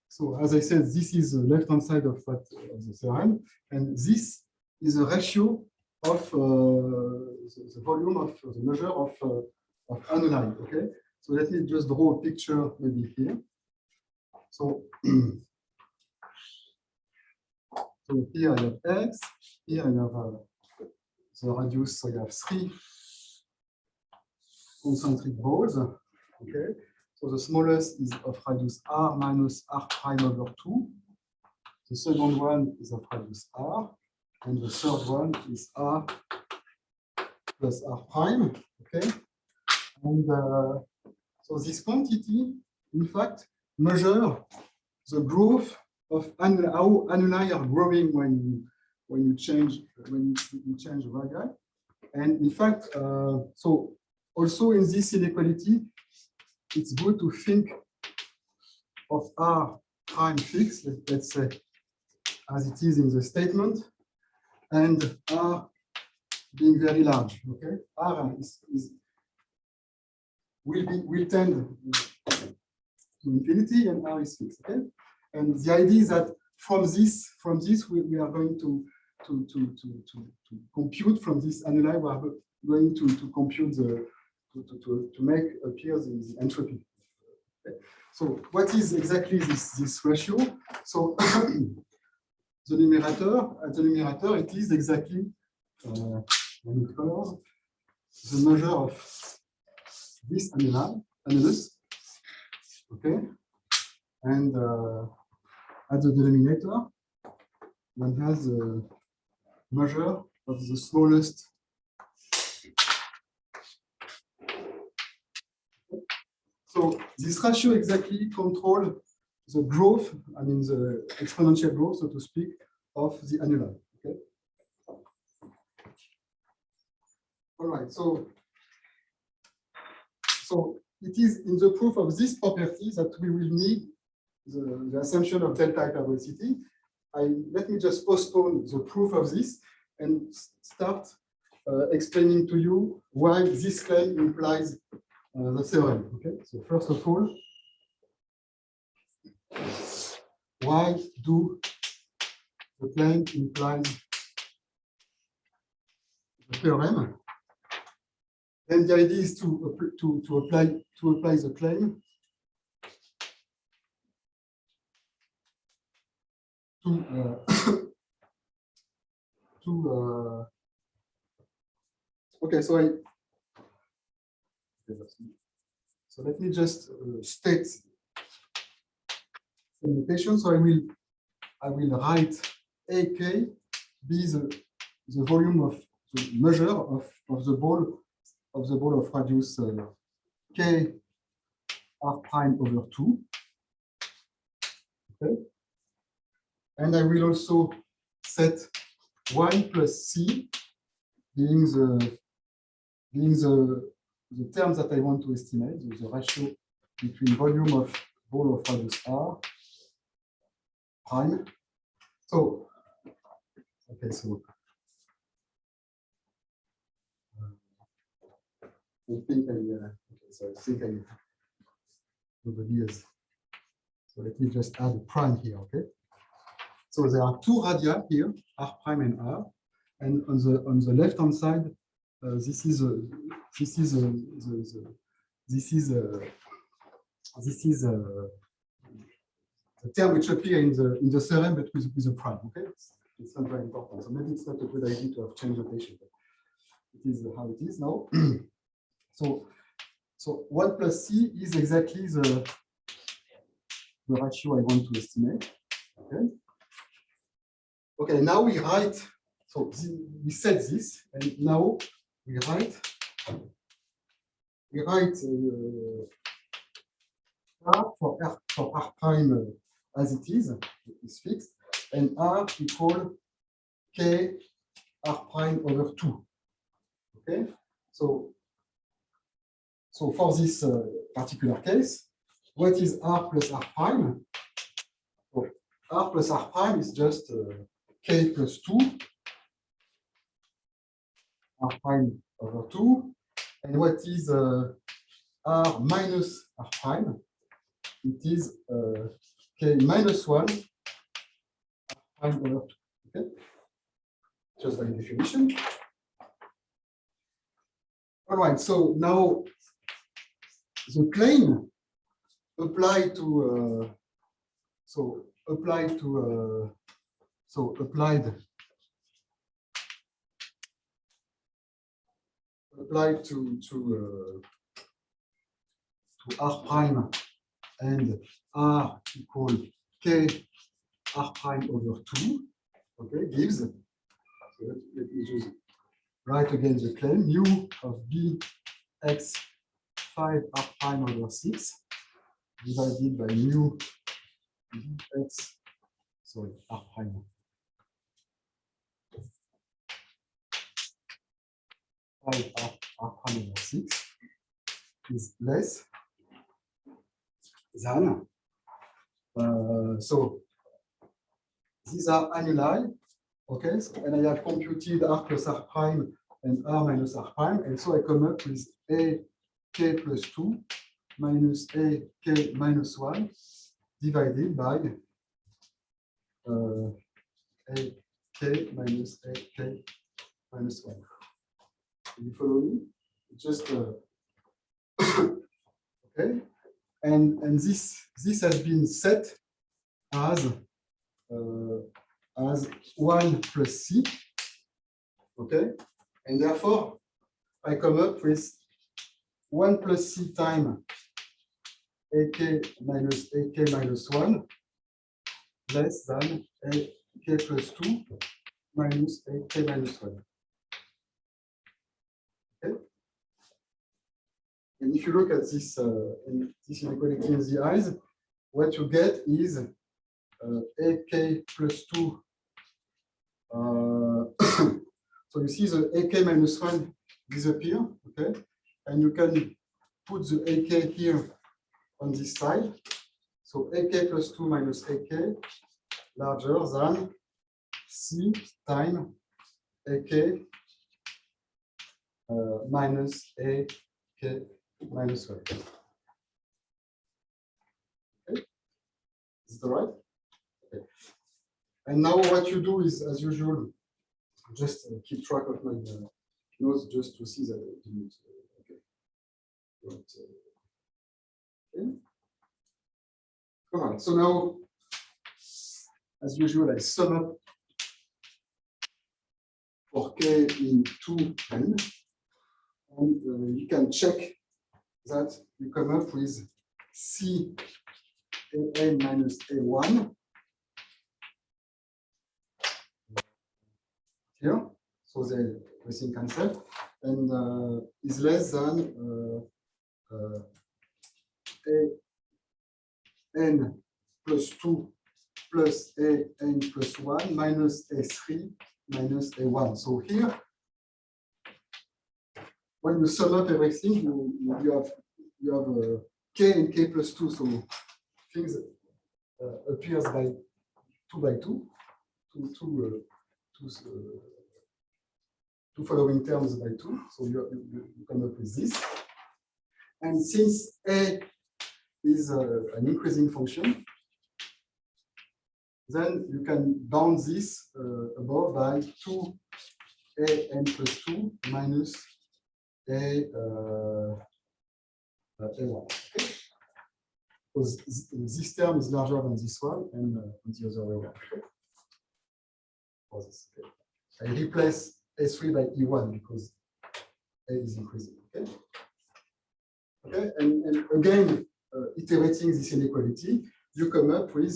So as I said, this is the left-hand side of the theorem, and this is a ratio of the volume of the measure of annuli. Okay, so let me just draw a picture maybe here. So, so So here I have X, here I have the radius, so you have 3 concentric balls. Okay, so the smallest is of radius R minus R prime over 2. The second one is of radius R, and the third one is R plus R prime. Okay, and so this quantity, in fact, measure the growth of how annuli are growing when you change radii. And in fact, so also in this inequality, it's good to think of R prime fixed, let's say, as it is in the statement, and R being very large. Okay, R will tend to infinity, and R is fixed. Okay, and the idea is that from this we are going to compute from this annuli. We are going to compute to make appear the entropy. Okay. So what is exactly this ratio? So the numerator, it is exactly the measure of this annulus. Okay, and at the denominator, one has a measure of the smallest. So this ratio exactly controls the growth, I mean the exponential growth, so to speak, of the annuli. Okay. All right. So it is in the proof of this property that we will need the assumption of delta hypervelocity. Let me just postpone the proof of this and start explaining to you why this claim implies the theorem. Okay, so first of all, why do the claim implies the theorem? Then the idea is to apply the claim okay, so let me just state the notation. So I will write AK be the volume of the measure of the ball of radius K R prime over 2. Okay. And I will also set 1 plus C being the terms that I want to estimate, the ratio between volume of ball of radius R prime. So, okay, so I think nobody has. So let me just add a prime here, okay? So there are two radii here, R prime and R, and on the left hand side, this is the term which appear in the theorem, but with a prime. Okay, it's not very important. So maybe it's not a good idea to have changed notation, but it is how it is now. So 1 plus C is exactly the ratio I want to estimate. Okay. Okay, now we write, so we set this, and now we write R for R prime as it is fixed, and R equal K R prime over 2. Okay, so for this particular case, what is R plus R prime? So R plus R prime is just K plus 2 R prime over 2. And what is R minus R prime? It is K minus 1 R prime over 2. Okay? Just by definition. All right, so now the claim apply to So applied to R prime and R equal K R prime over 2, okay, gives, so let me just write again the claim, mu of B x 5 R prime over 6 divided by mu B x, sorry, R prime. 5 R prime over 6 is less than, so these are annuli, okay, so, and I have computed R plus R prime and R minus R prime, and so I come up with A K plus 2 minus A K minus 1 divided by A K minus A K minus 1. You follow me? Just okay, and this has been set as 1 plus C, okay, and therefore I come up with 1 plus C times AK minus 1 less than AK plus 2 minus AK minus 1. Okay. And if you look at this, this inequality in the eyes, what you get is AK plus 2. So you see the AK minus 1 disappear, okay? And you can put the AK here on this side. So AK plus 2 minus AK larger than C times AK minus AK minus 1. Okay, is that right? Okay. And now what you do is, as usual, just keep track of my notes just to see that I didn't. Okay. But, okay. All right. So now, as usual, I sum up for K in 2n, and you can check that you come up with C an minus a1 here, so the everything cancel, and is less than an plus 2 plus an plus 1 minus a3 minus a1. So here, when you sum up everything, you have k and k plus 2, so things appears by 2 by 2, two following terms by 2, so you come up with this. And since a is an increasing function, then you can bound this above by 2an plus 2 minus a1. Okay? Because this term is larger than this one, and the other way around. Okay? I replace A3 by E1 because A is increasing. Okay, okay? And again, iterating this inequality, you come up with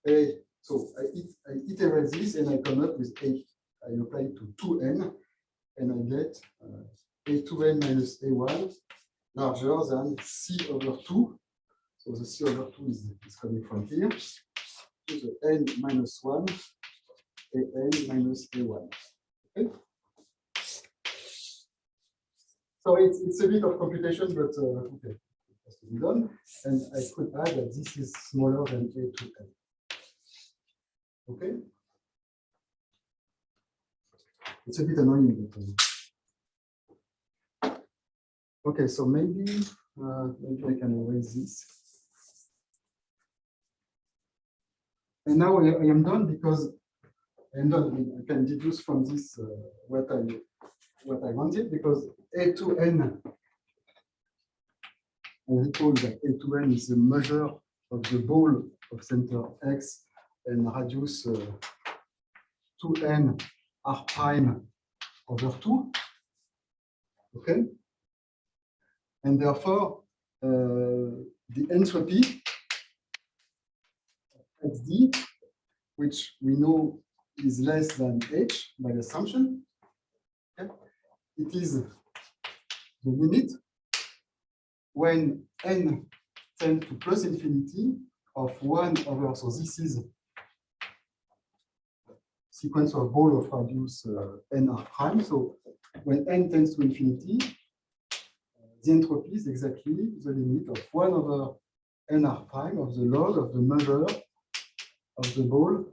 a. So I iterate this, and I come up with a. I apply it to 2n, and I get a2n minus a1 larger than c over 2. So the c over 2 is coming from here to the n minus 1, an minus a1. Okay. So it's a bit of computation, but okay, it has to be done. And I could add that this is smaller than a to n. Okay. It's a bit annoying, but okay. So maybe I can erase this. And now I am done because I'm done. I can deduce from this what I wanted, because a to n, I recall that a to n is the measure of the ball of center x and radius 2n r prime over 2. Okay, and therefore the entropy xd, which we know is less than h by assumption, okay, it is the limit when n tends to plus infinity of 1 over, so this is sequence of ball of radius nr prime. So when n tends to infinity, the entropy is exactly the limit of 1 over nr prime of the log of the measure of the ball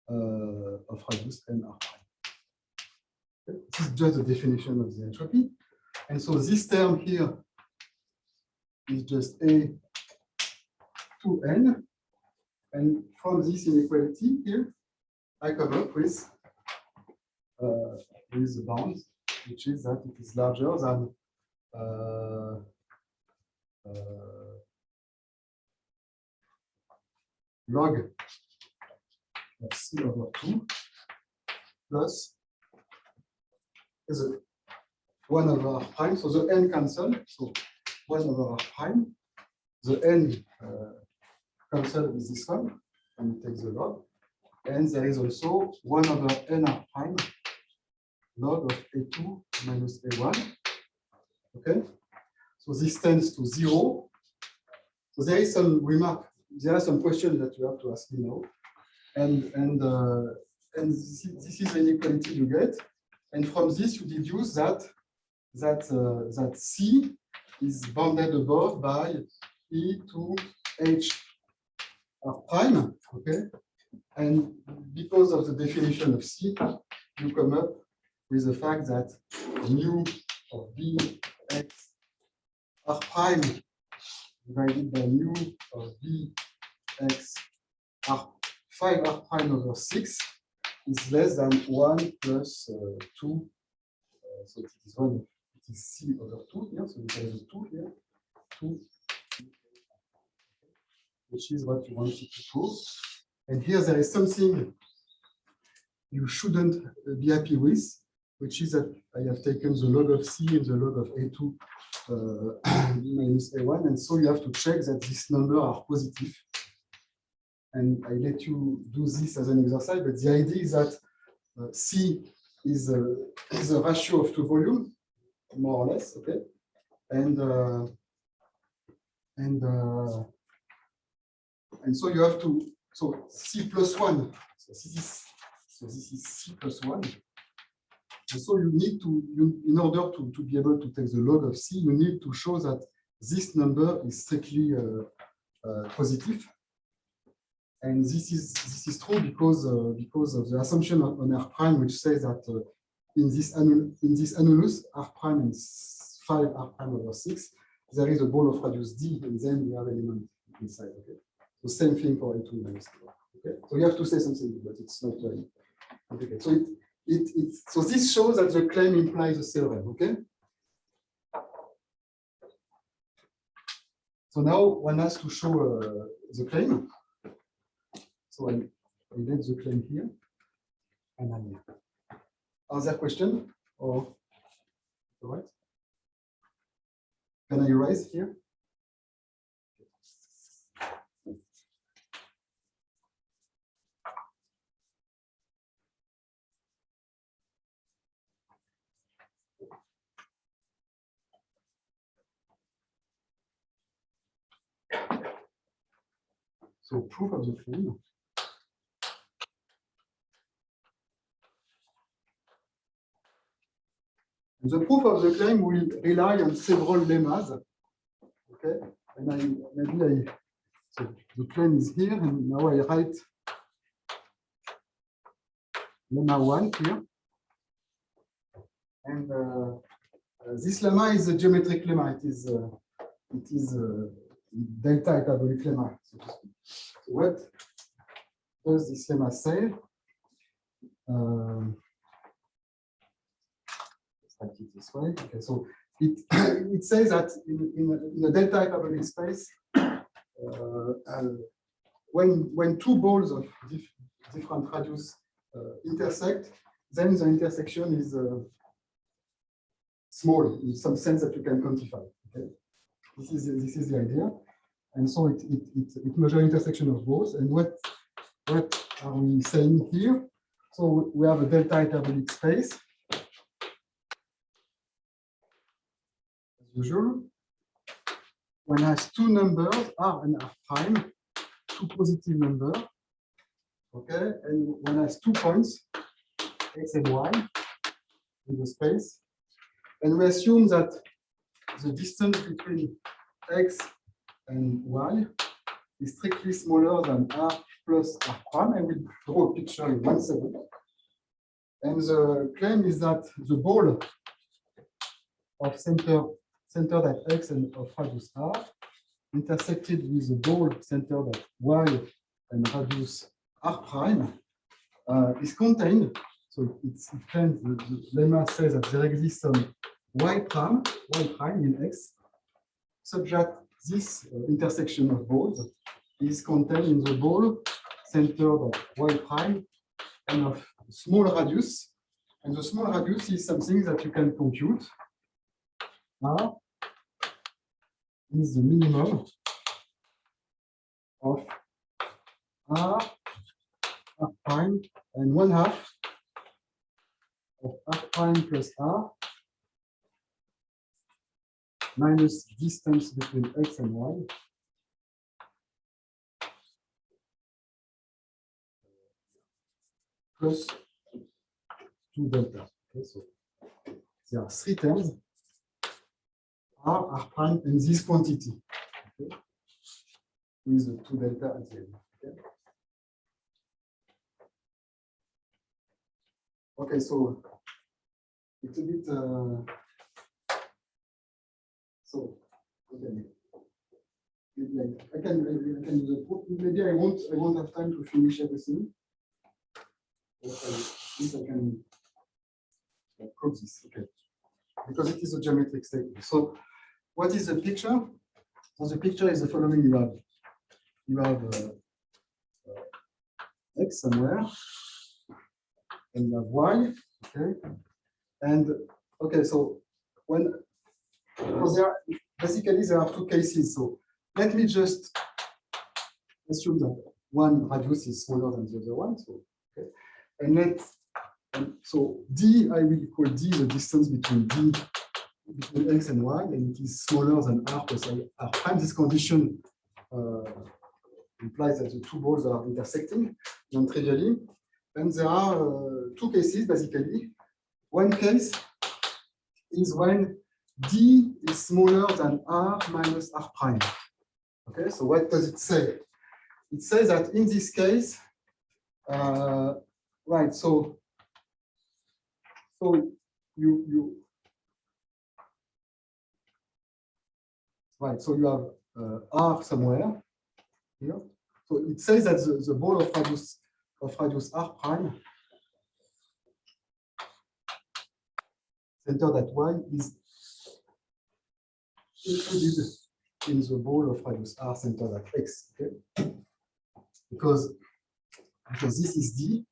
of radius nr prime. Okay. This is just the definition of the entropy. And so this term here is just a 2n. And from this inequality here, I come up with the bound, which is that it is larger than log of c over 2 plus is 1 over r prime. So the n cancel. So 1 over r prime. The n cancel with this one, and it takes the log. And there is also 1 over nr prime log of a2 minus a1. Okay, so this tends to 0. So there is some remark. There are some questions that you have to ask me now, and this is the inequality you get. And from this you deduce that C is bounded above by E to H r prime. Okay, and because of the definition of C, you come up with the fact that mu of B x r prime divided by mu of B x r 5r prime over 6 is less than 1 plus 2. So it is 1, it is C over 2 here. So we have 2 here, 2, which is what you wanted to prove. And here there is something you shouldn't be happy with, which is that I have taken the log of C and the log of A2 minus A1. And so you have to check that these numbers are positive. And I let you do this as an exercise, but the idea is that C is a ratio of two volumes, more or less, okay? And so you have to, so C plus 1, so this is C plus 1. And so you need to, in order to be able to take the log of C, you need to show that this number is strictly positive. And this is true because of the assumption on R prime, which says that in this annulus, R prime is 5 R prime over 6, there is a ball of radius D, and then we have element inside. Okay, so same thing for A2 minus A1. Okay, so you have to say something, but it's not very complicated. So so this shows that the claim implies a theorem. Okay. So now one has to show the claim. So I let the claim here, and I'm here. Are there questions? Or all right? Can I erase here? So proof of the claim. The proof of the claim will rely on several lemmas. Okay, and so the claim is here, and now I write lemma 1 here. And this lemma is a geometric lemma. It is delta hyperbolic lemma. So what does this lemma say? Let's write it this way. Okay, so it says that in a delta hyperbolic space, when two balls of different radius intersect, then the intersection is small in some sense that you can quantify. Okay? This is the idea. And so it measures intersection of both. And what are we saying here? So we have a delta hyperbolic space, as usual. One has two numbers, R and R prime, two positive numbers. Okay, and one has 2 points, X and Y, in the space. And we assume that the distance between X and Y is strictly smaller than R plus R prime. I will draw a picture in 1 second. And the claim is that the ball of center at X and of radius R intersected with the ball centered at Y and radius R prime is contained. So it claims the lemma says that there exists some Y prime in X, such that this intersection of balls is contained in the ball centered at Y prime and of small radius. And the small radius is something that you can compute. R is the minimum of R prime and 1/2 of R prime plus R minus distance between X and Y plus 2 delta. Okay, so there are 3 terms, R prime, and this quantity, okay, with the 2 delta at the end. Okay. Okay, so it's a bit so okay. Maybe I can do the proof. Maybe I won't have time to finish everything. This I can prove this, okay, because it is a geometric statement. So what is the picture? So the picture is the following: you have X somewhere, and you have Y, okay, and okay. So basically there are 2 cases. So let me just assume that one radius is smaller than the other one. So okay, and so D, I will call D the distance between X and Y, and it is smaller than R plus R prime. This condition implies that the 2 balls are intersecting non-trivially. And there are 2 cases, basically. One case is when D is smaller than R minus R prime. Okay, so what does it say? It says that in this case, right, so you right, so you have R somewhere here. So it says that the ball of radius R prime centered at Y is included in the ball of radius R centered at X. Okay? Because this is D.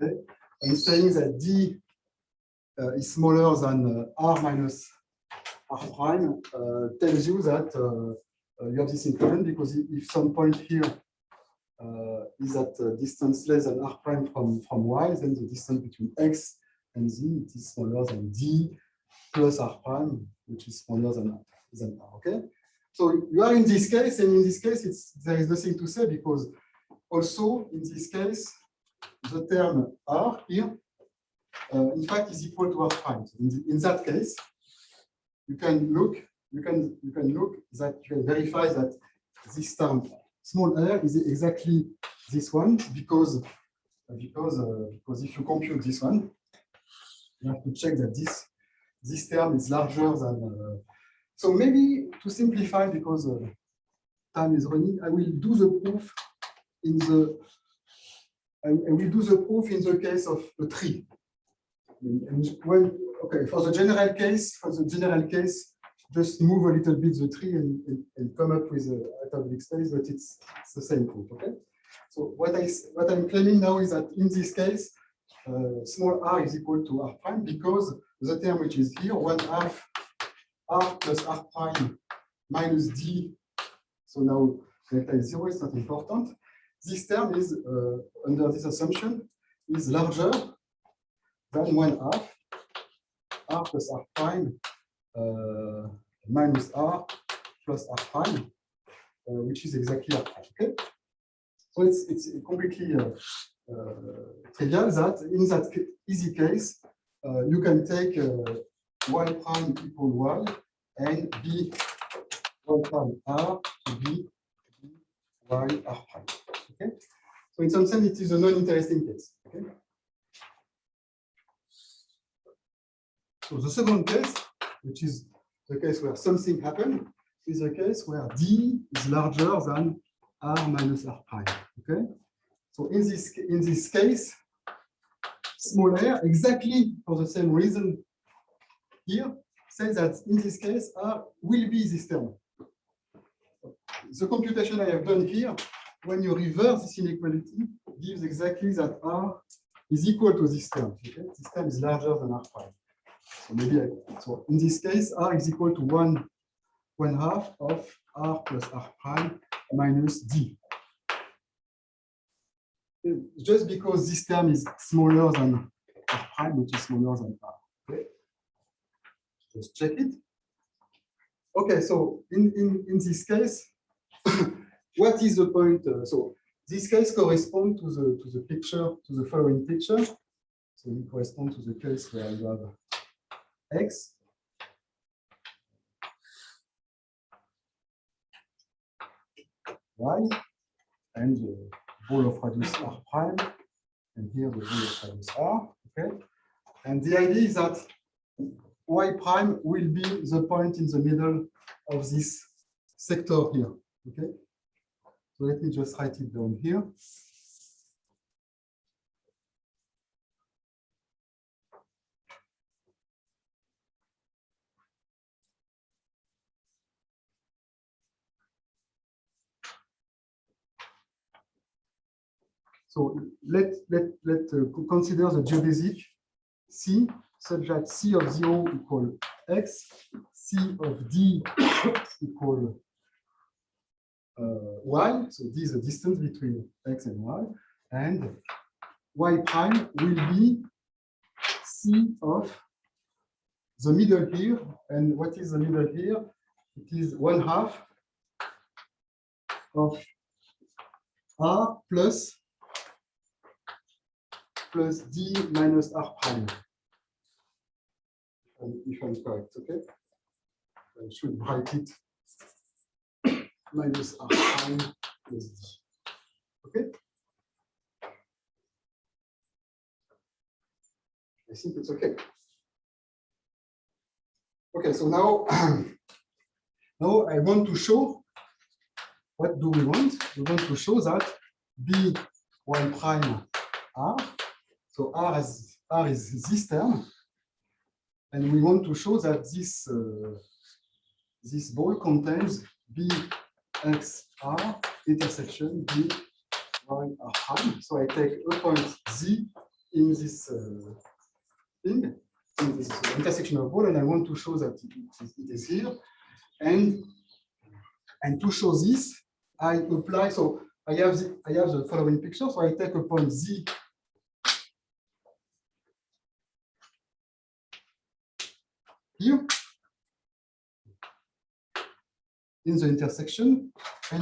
Okay? And saying that D is smaller than R minus R prime tells you that you have this increment, because if some point here is at a distance less than R prime from Y, then the distance between X and Z, it is smaller than D plus R prime, which is smaller than R. Okay, so you are in this case, and in this case, there is nothing to say, because also in this case, the term R here, in fact, is equal to R prime. So in that case, you can verify that this term small r is exactly this one, because if you compute this one, you have to check that this term is larger than. So maybe to simplify, because time is running, I will do the proof in the. I will do the proof in the case of a tree. And when, okay, for the general case, just move a little bit the tree and come up with a atomic space, but it's the same proof. Okay. So what I'm claiming now is that in this case, small r is equal to r prime because the term which is here, 1/2 r plus r prime minus d. So now delta is 0, it's not important. This term is, under this assumption, is larger than 1/2 r plus r prime minus r plus r prime, which is exactly r prime. Okay? So it's completely trivial that in that easy case, you can take y prime equal y and b y prime r to be y r prime. Okay? So in some sense, it is a non-interesting case. Okay? So the second case, which is the case where something happened, is a case where d is larger than r minus r prime. Okay, so in this case, small r, exactly for the same reason here, says that in this case r will be this term. The computation I have done here, when you reverse this inequality, gives exactly that r is equal to this term. Okay, this term is larger than r prime. So maybe so in this case, r is equal to 1/2 of r plus r prime minus d. Just because this term is smaller than r prime, which is smaller than r. Okay, just check it. Okay, so in this case, what is the point? So this case corresponds to the picture, to the following picture. So it corresponds to the case where you have x, y, and the ball of radius r prime, and here the ball of radius r. Okay, and the idea is that y prime will be the point in the middle of this sector here. Okay, so let me just write it down here. So let consider the geodesic C such that C of 0 equal x, C of d equal y. So this is the distance between x and y prime will be C of the middle here. And what is the middle here? It is 1/2 of r plus d minus r prime. If I'm correct, okay? I should write it minus r prime plus d. Okay? I think it's okay. Okay, so now, now I want to show, what do we want? We want to show that b y prime r, so r is this term, and we want to show that this ball contains b x r intersection b y r prime. So I take a point z in this thing, in this intersection of ball, and I want to show that it is here. And to show this, I apply. So I have the following picture. So I take a point z here in the intersection, and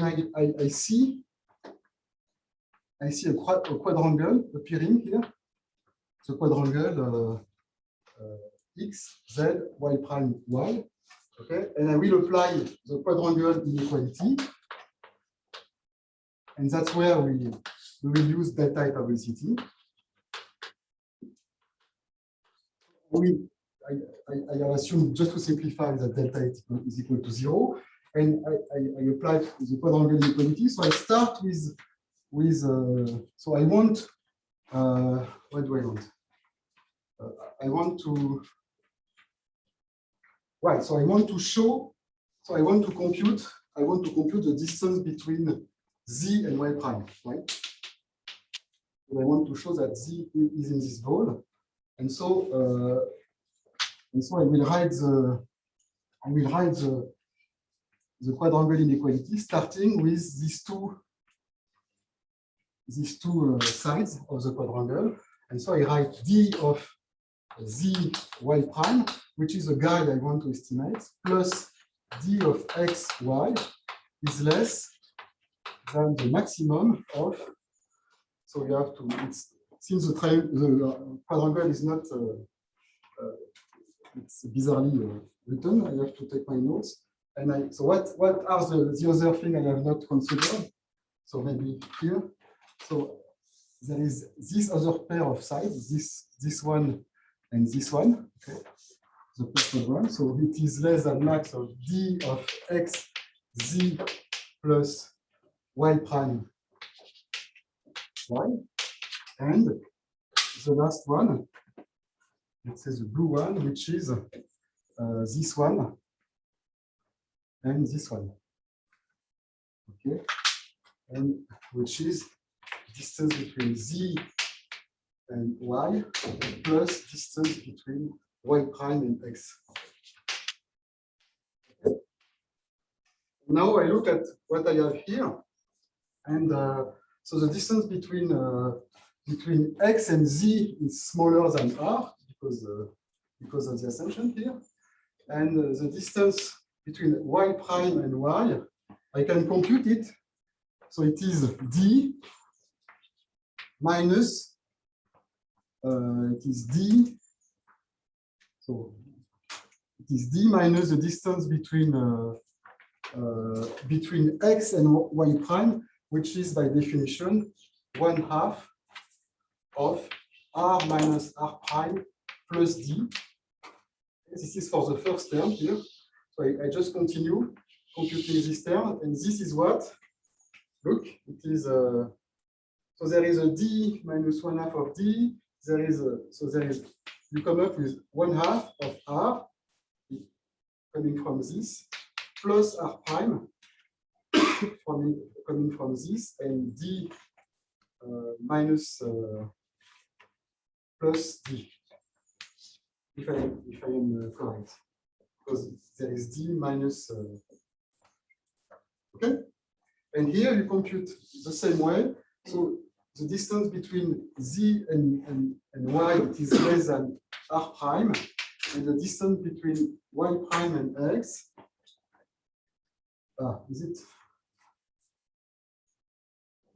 I see a quadrangle appearing here. The quadrangle x, z, y prime, y. Okay, and I will apply the quadrangle inequality, and that's where we will use delta hyperbolicity. I have assumed, just to simplify, that delta is equal to 0, and I apply the quadrangle inequality. So I start with so I want what do I want? I want to right, so I want to show, so I want to compute the distance between z and y prime, right? And I want to show that z is in this ball. And so I will write the quadrangle inequality starting with these two sides of the quadrangle. And so I write d of z y prime, which is a guy I want to estimate, plus d of x y is less than the maximum of. So you have to, since the quadrangle is not, it's bizarrely written, I have to take my notes. And so what are the other thing I have not considered? So maybe here. So there is this other pair of sides, this one and this one, okay, the first one. So it is less than max of d of x z plus y prime y. And the last one, let's say the blue one, which is this one and this one. Okay, and which is distance between z and y plus distance between y prime and x. Okay. Now I look at what I have here, and so the distance between x and z is smaller than r because of the assumption here, and the distance between y prime and y, I can compute it. So it is d minus it is d. So it is d minus the distance between x and y prime, which is by definition 1/2 of r minus r prime plus d. This is for the first term here. So I just continue computing this term, and this is what? Look, it is so there is a d minus 1/2 of d. There is you come up with 1/2 of r coming from this plus r prime coming from this, and d minus plus d, if I am correct, because there is d minus. Okay, and here you compute the same way. So the distance between z and y is less than r prime, and the distance between y prime and x. Is it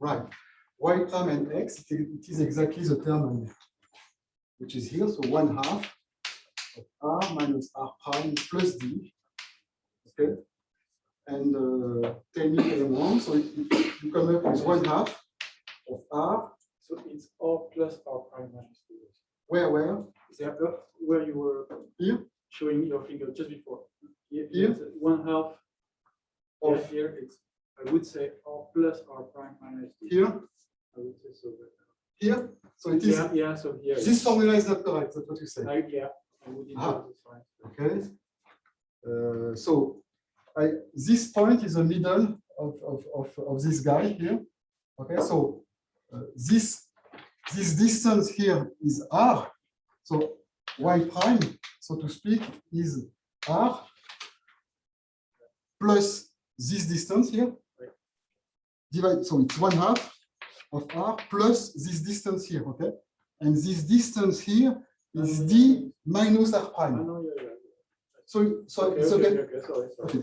right? Y prime and x, it is exactly the term which is here. So 1/2 of r minus r prime plus d. Okay, and tell me if I'm wrong. So you come up with 1/2 of r. So it's r plus r prime minus 2. Where? There, where you were Here? showing your finger just before. Here, Here? 1/2 Of here it's, I would say r plus r prime minus 2. here? I would say so. Here? So it is. Yeah, so here. This formula is not correct. That's what you say. Yeah, I would interpret this right. Okay. So this point is the middle of this guy here. Okay. So this distance here is r. So y prime, so to speak, is r plus this distance here. Divide. So it's 1/2 of r plus this distance here. Okay. And this distance here is d minus r prime. So it's okay. Sorry. Okay.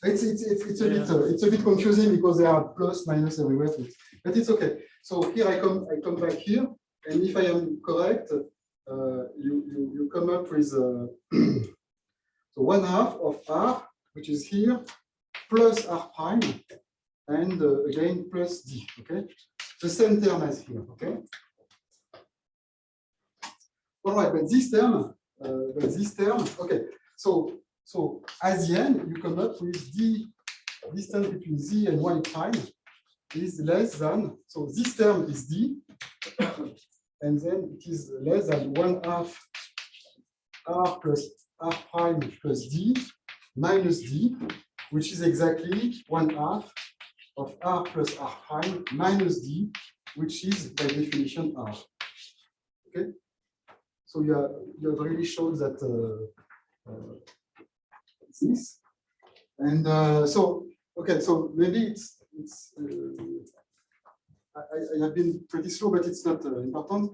It's a bit confusing because there are plus minus everywhere, but it's okay. So here I come back here, and if I am correct, you come up with so 1/2 of r, which is here, plus r prime, and again plus d. Okay, the same term as here. Okay. All right, but this term, okay. So at the end, you come up with d distance between z and y prime is less than. So this term is d, and then it is less than 1/2 r plus r prime plus d minus d, which is exactly 1/2 of r plus r prime minus d, which is by definition r. Okay, so you have really shown that this, and so okay, so maybe it's I have been pretty slow, but it's not important.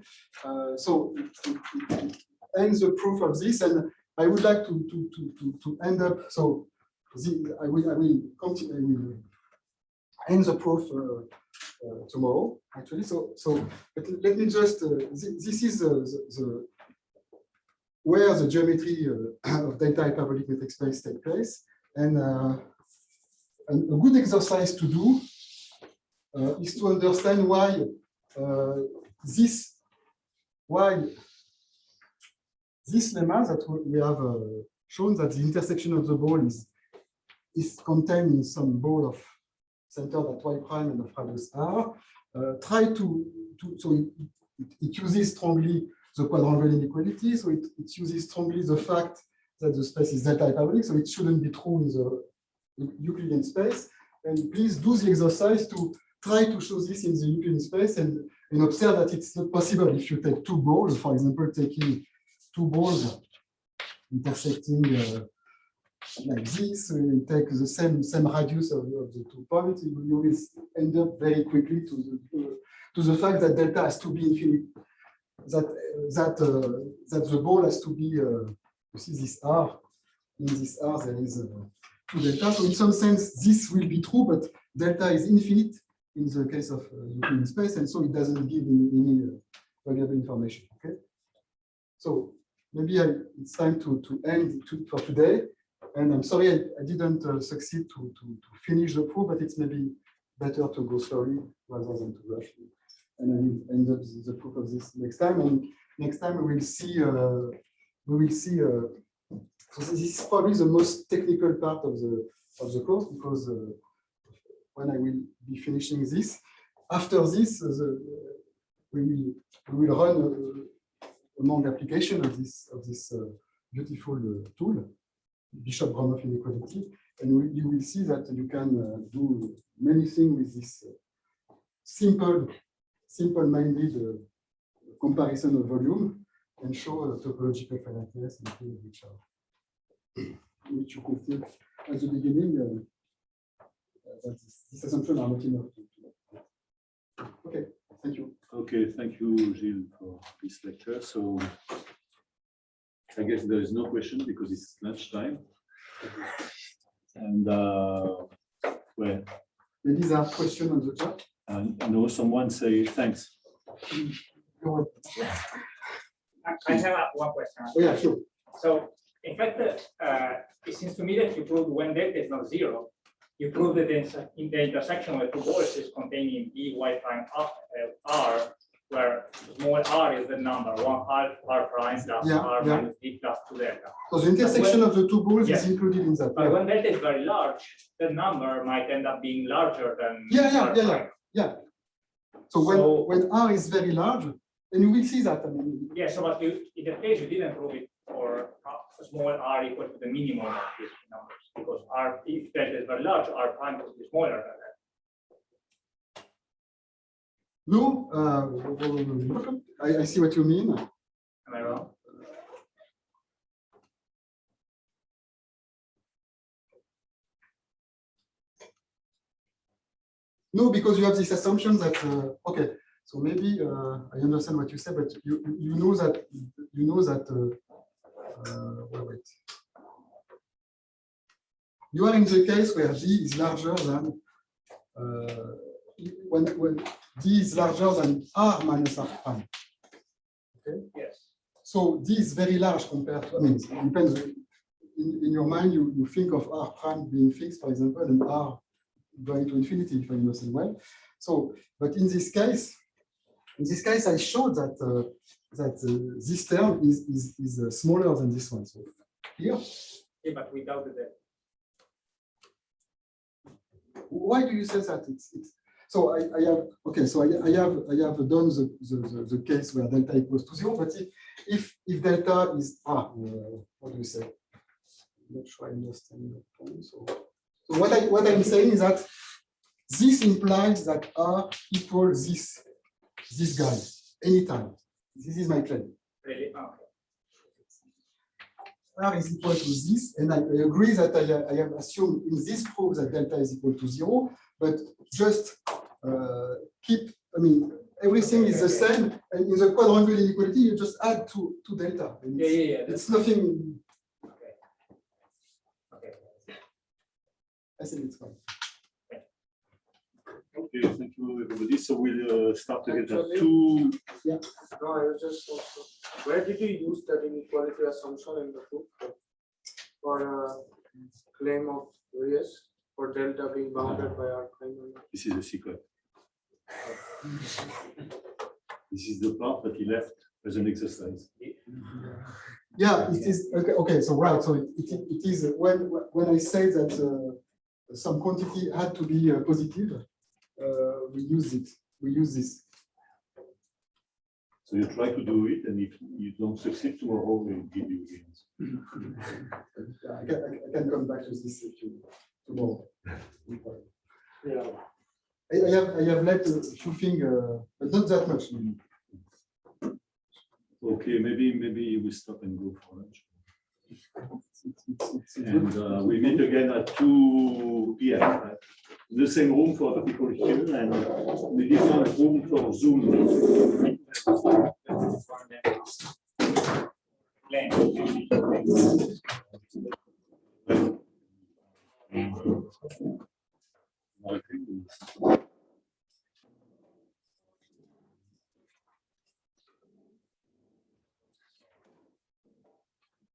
So it ends the proof of this, and I would like to end up. So I will continue. I will end the proof tomorrow. Actually, but let me just. This is the where the geometry of delta hyperbolic metric space take place, and a good exercise to do is to understand why this lemma that we have shown that the intersection of the ball is contained in some ball of centered at y prime and of radius r. Try to so it uses strongly the quadrangle inequality, so it uses strongly the fact that the space is delta hyperbolic, so it shouldn't be true in the Euclidean space. And please do the exercise to try to show this in the Euclidean space and observe that it's not possible if you take two balls, for example, taking two balls intersecting like this, you take the same radius of the 2 points, you will end up very quickly to the fact that delta has to be infinite, that the ball has to be, you see this R, in this R there is 2 delta, so in some sense this will be true, but delta is infinite in the case of Euclidean space, and so it doesn't give any valuable information. Okay, so maybe it's time to end for today. And I'm sorry I didn't succeed to finish the proof, but it's maybe better to go slowly rather than to rush. And I will end up the proof of this next time. And next time we will see. So this is probably the most technical part of the course, because when I will be finishing this, after this, we will run a long application of this beautiful tool, Bishop-Gromov inequality, and you will see that you can do many things with this simple-minded comparison of volume and show topological finiteness and things which you could think at the beginning that this assumption are not enough. Okay, thank you. Okay, thank you, Gilles, for this lecture. So I guess there is no question because it's lunchtime. And well, Maybe there are questions on the chat. and I know someone say thanks. I have one question. Oh, yeah, sure. So, in fact, it seems to me that you proved when delta is not 0, you proved that in the intersection of the two balls is contained in E y prime r, where small r is the number 1/2 r prime plus r minus d plus 2 delta. So the intersection of the two balls is included in that. But when delta is very large, the number might end up being larger than r prime. Yeah. So when r is very large, and you will see that. I mean, yeah, so but you, in that case, you didn't prove it for small r equal to the minimum of these numbers, because r, if delta is very large, r prime will be smaller than that. No, I see what you mean. Am I wrong? No, because you have this assumption that okay. So maybe I understand what you said, but you know that wait. You are in the case where D is larger than when D is larger than R minus R prime. Okay. Yes. So D is very large compared to. I mean, it depends. In your mind, you think of R prime being fixed, for example, and R going to infinity, if I understand well. So, but in this case, I showed that this term is smaller than this one. So here. Yeah, but without the delta. Why do you say that? So I have, okay, so I have done the case where delta equals to 0, but if delta is, what do you say? I'm not sure I understand the point. So what I'm saying is that this implies that R equals this guy anytime. This is my claim. Really? Okay. R is equal to this, and I agree that I have assumed in this proof that delta is equal to 0, but just keep, I mean, everything is the same, and in the quadrangular inequality, you just add to delta. And Yeah. It's nothing, Okay. Okay. I think it's fine. Okay, thank you, everybody. So we'll start again at Actually- 2. No, I was just also, where did you use that inequality assumption in the proof for a claim of Reyes for delta being bounded by R prime? This is a secret. This is the part that he left as an exercise. Yeah, it is, okay, so right, so it is, when I say that some quantity had to be positive, we use this. So you try to do it, and if you don't succeed tomorrow, we'll give you the answer. Yeah, I can come back to this if you tomorrow. Yeah. I have left a few things, but not that much. Okay, maybe we stop and go for lunch. It's And good. we meet again at 2 p.m. right? In the same room for the people here, and the different room for Zoom. Okay.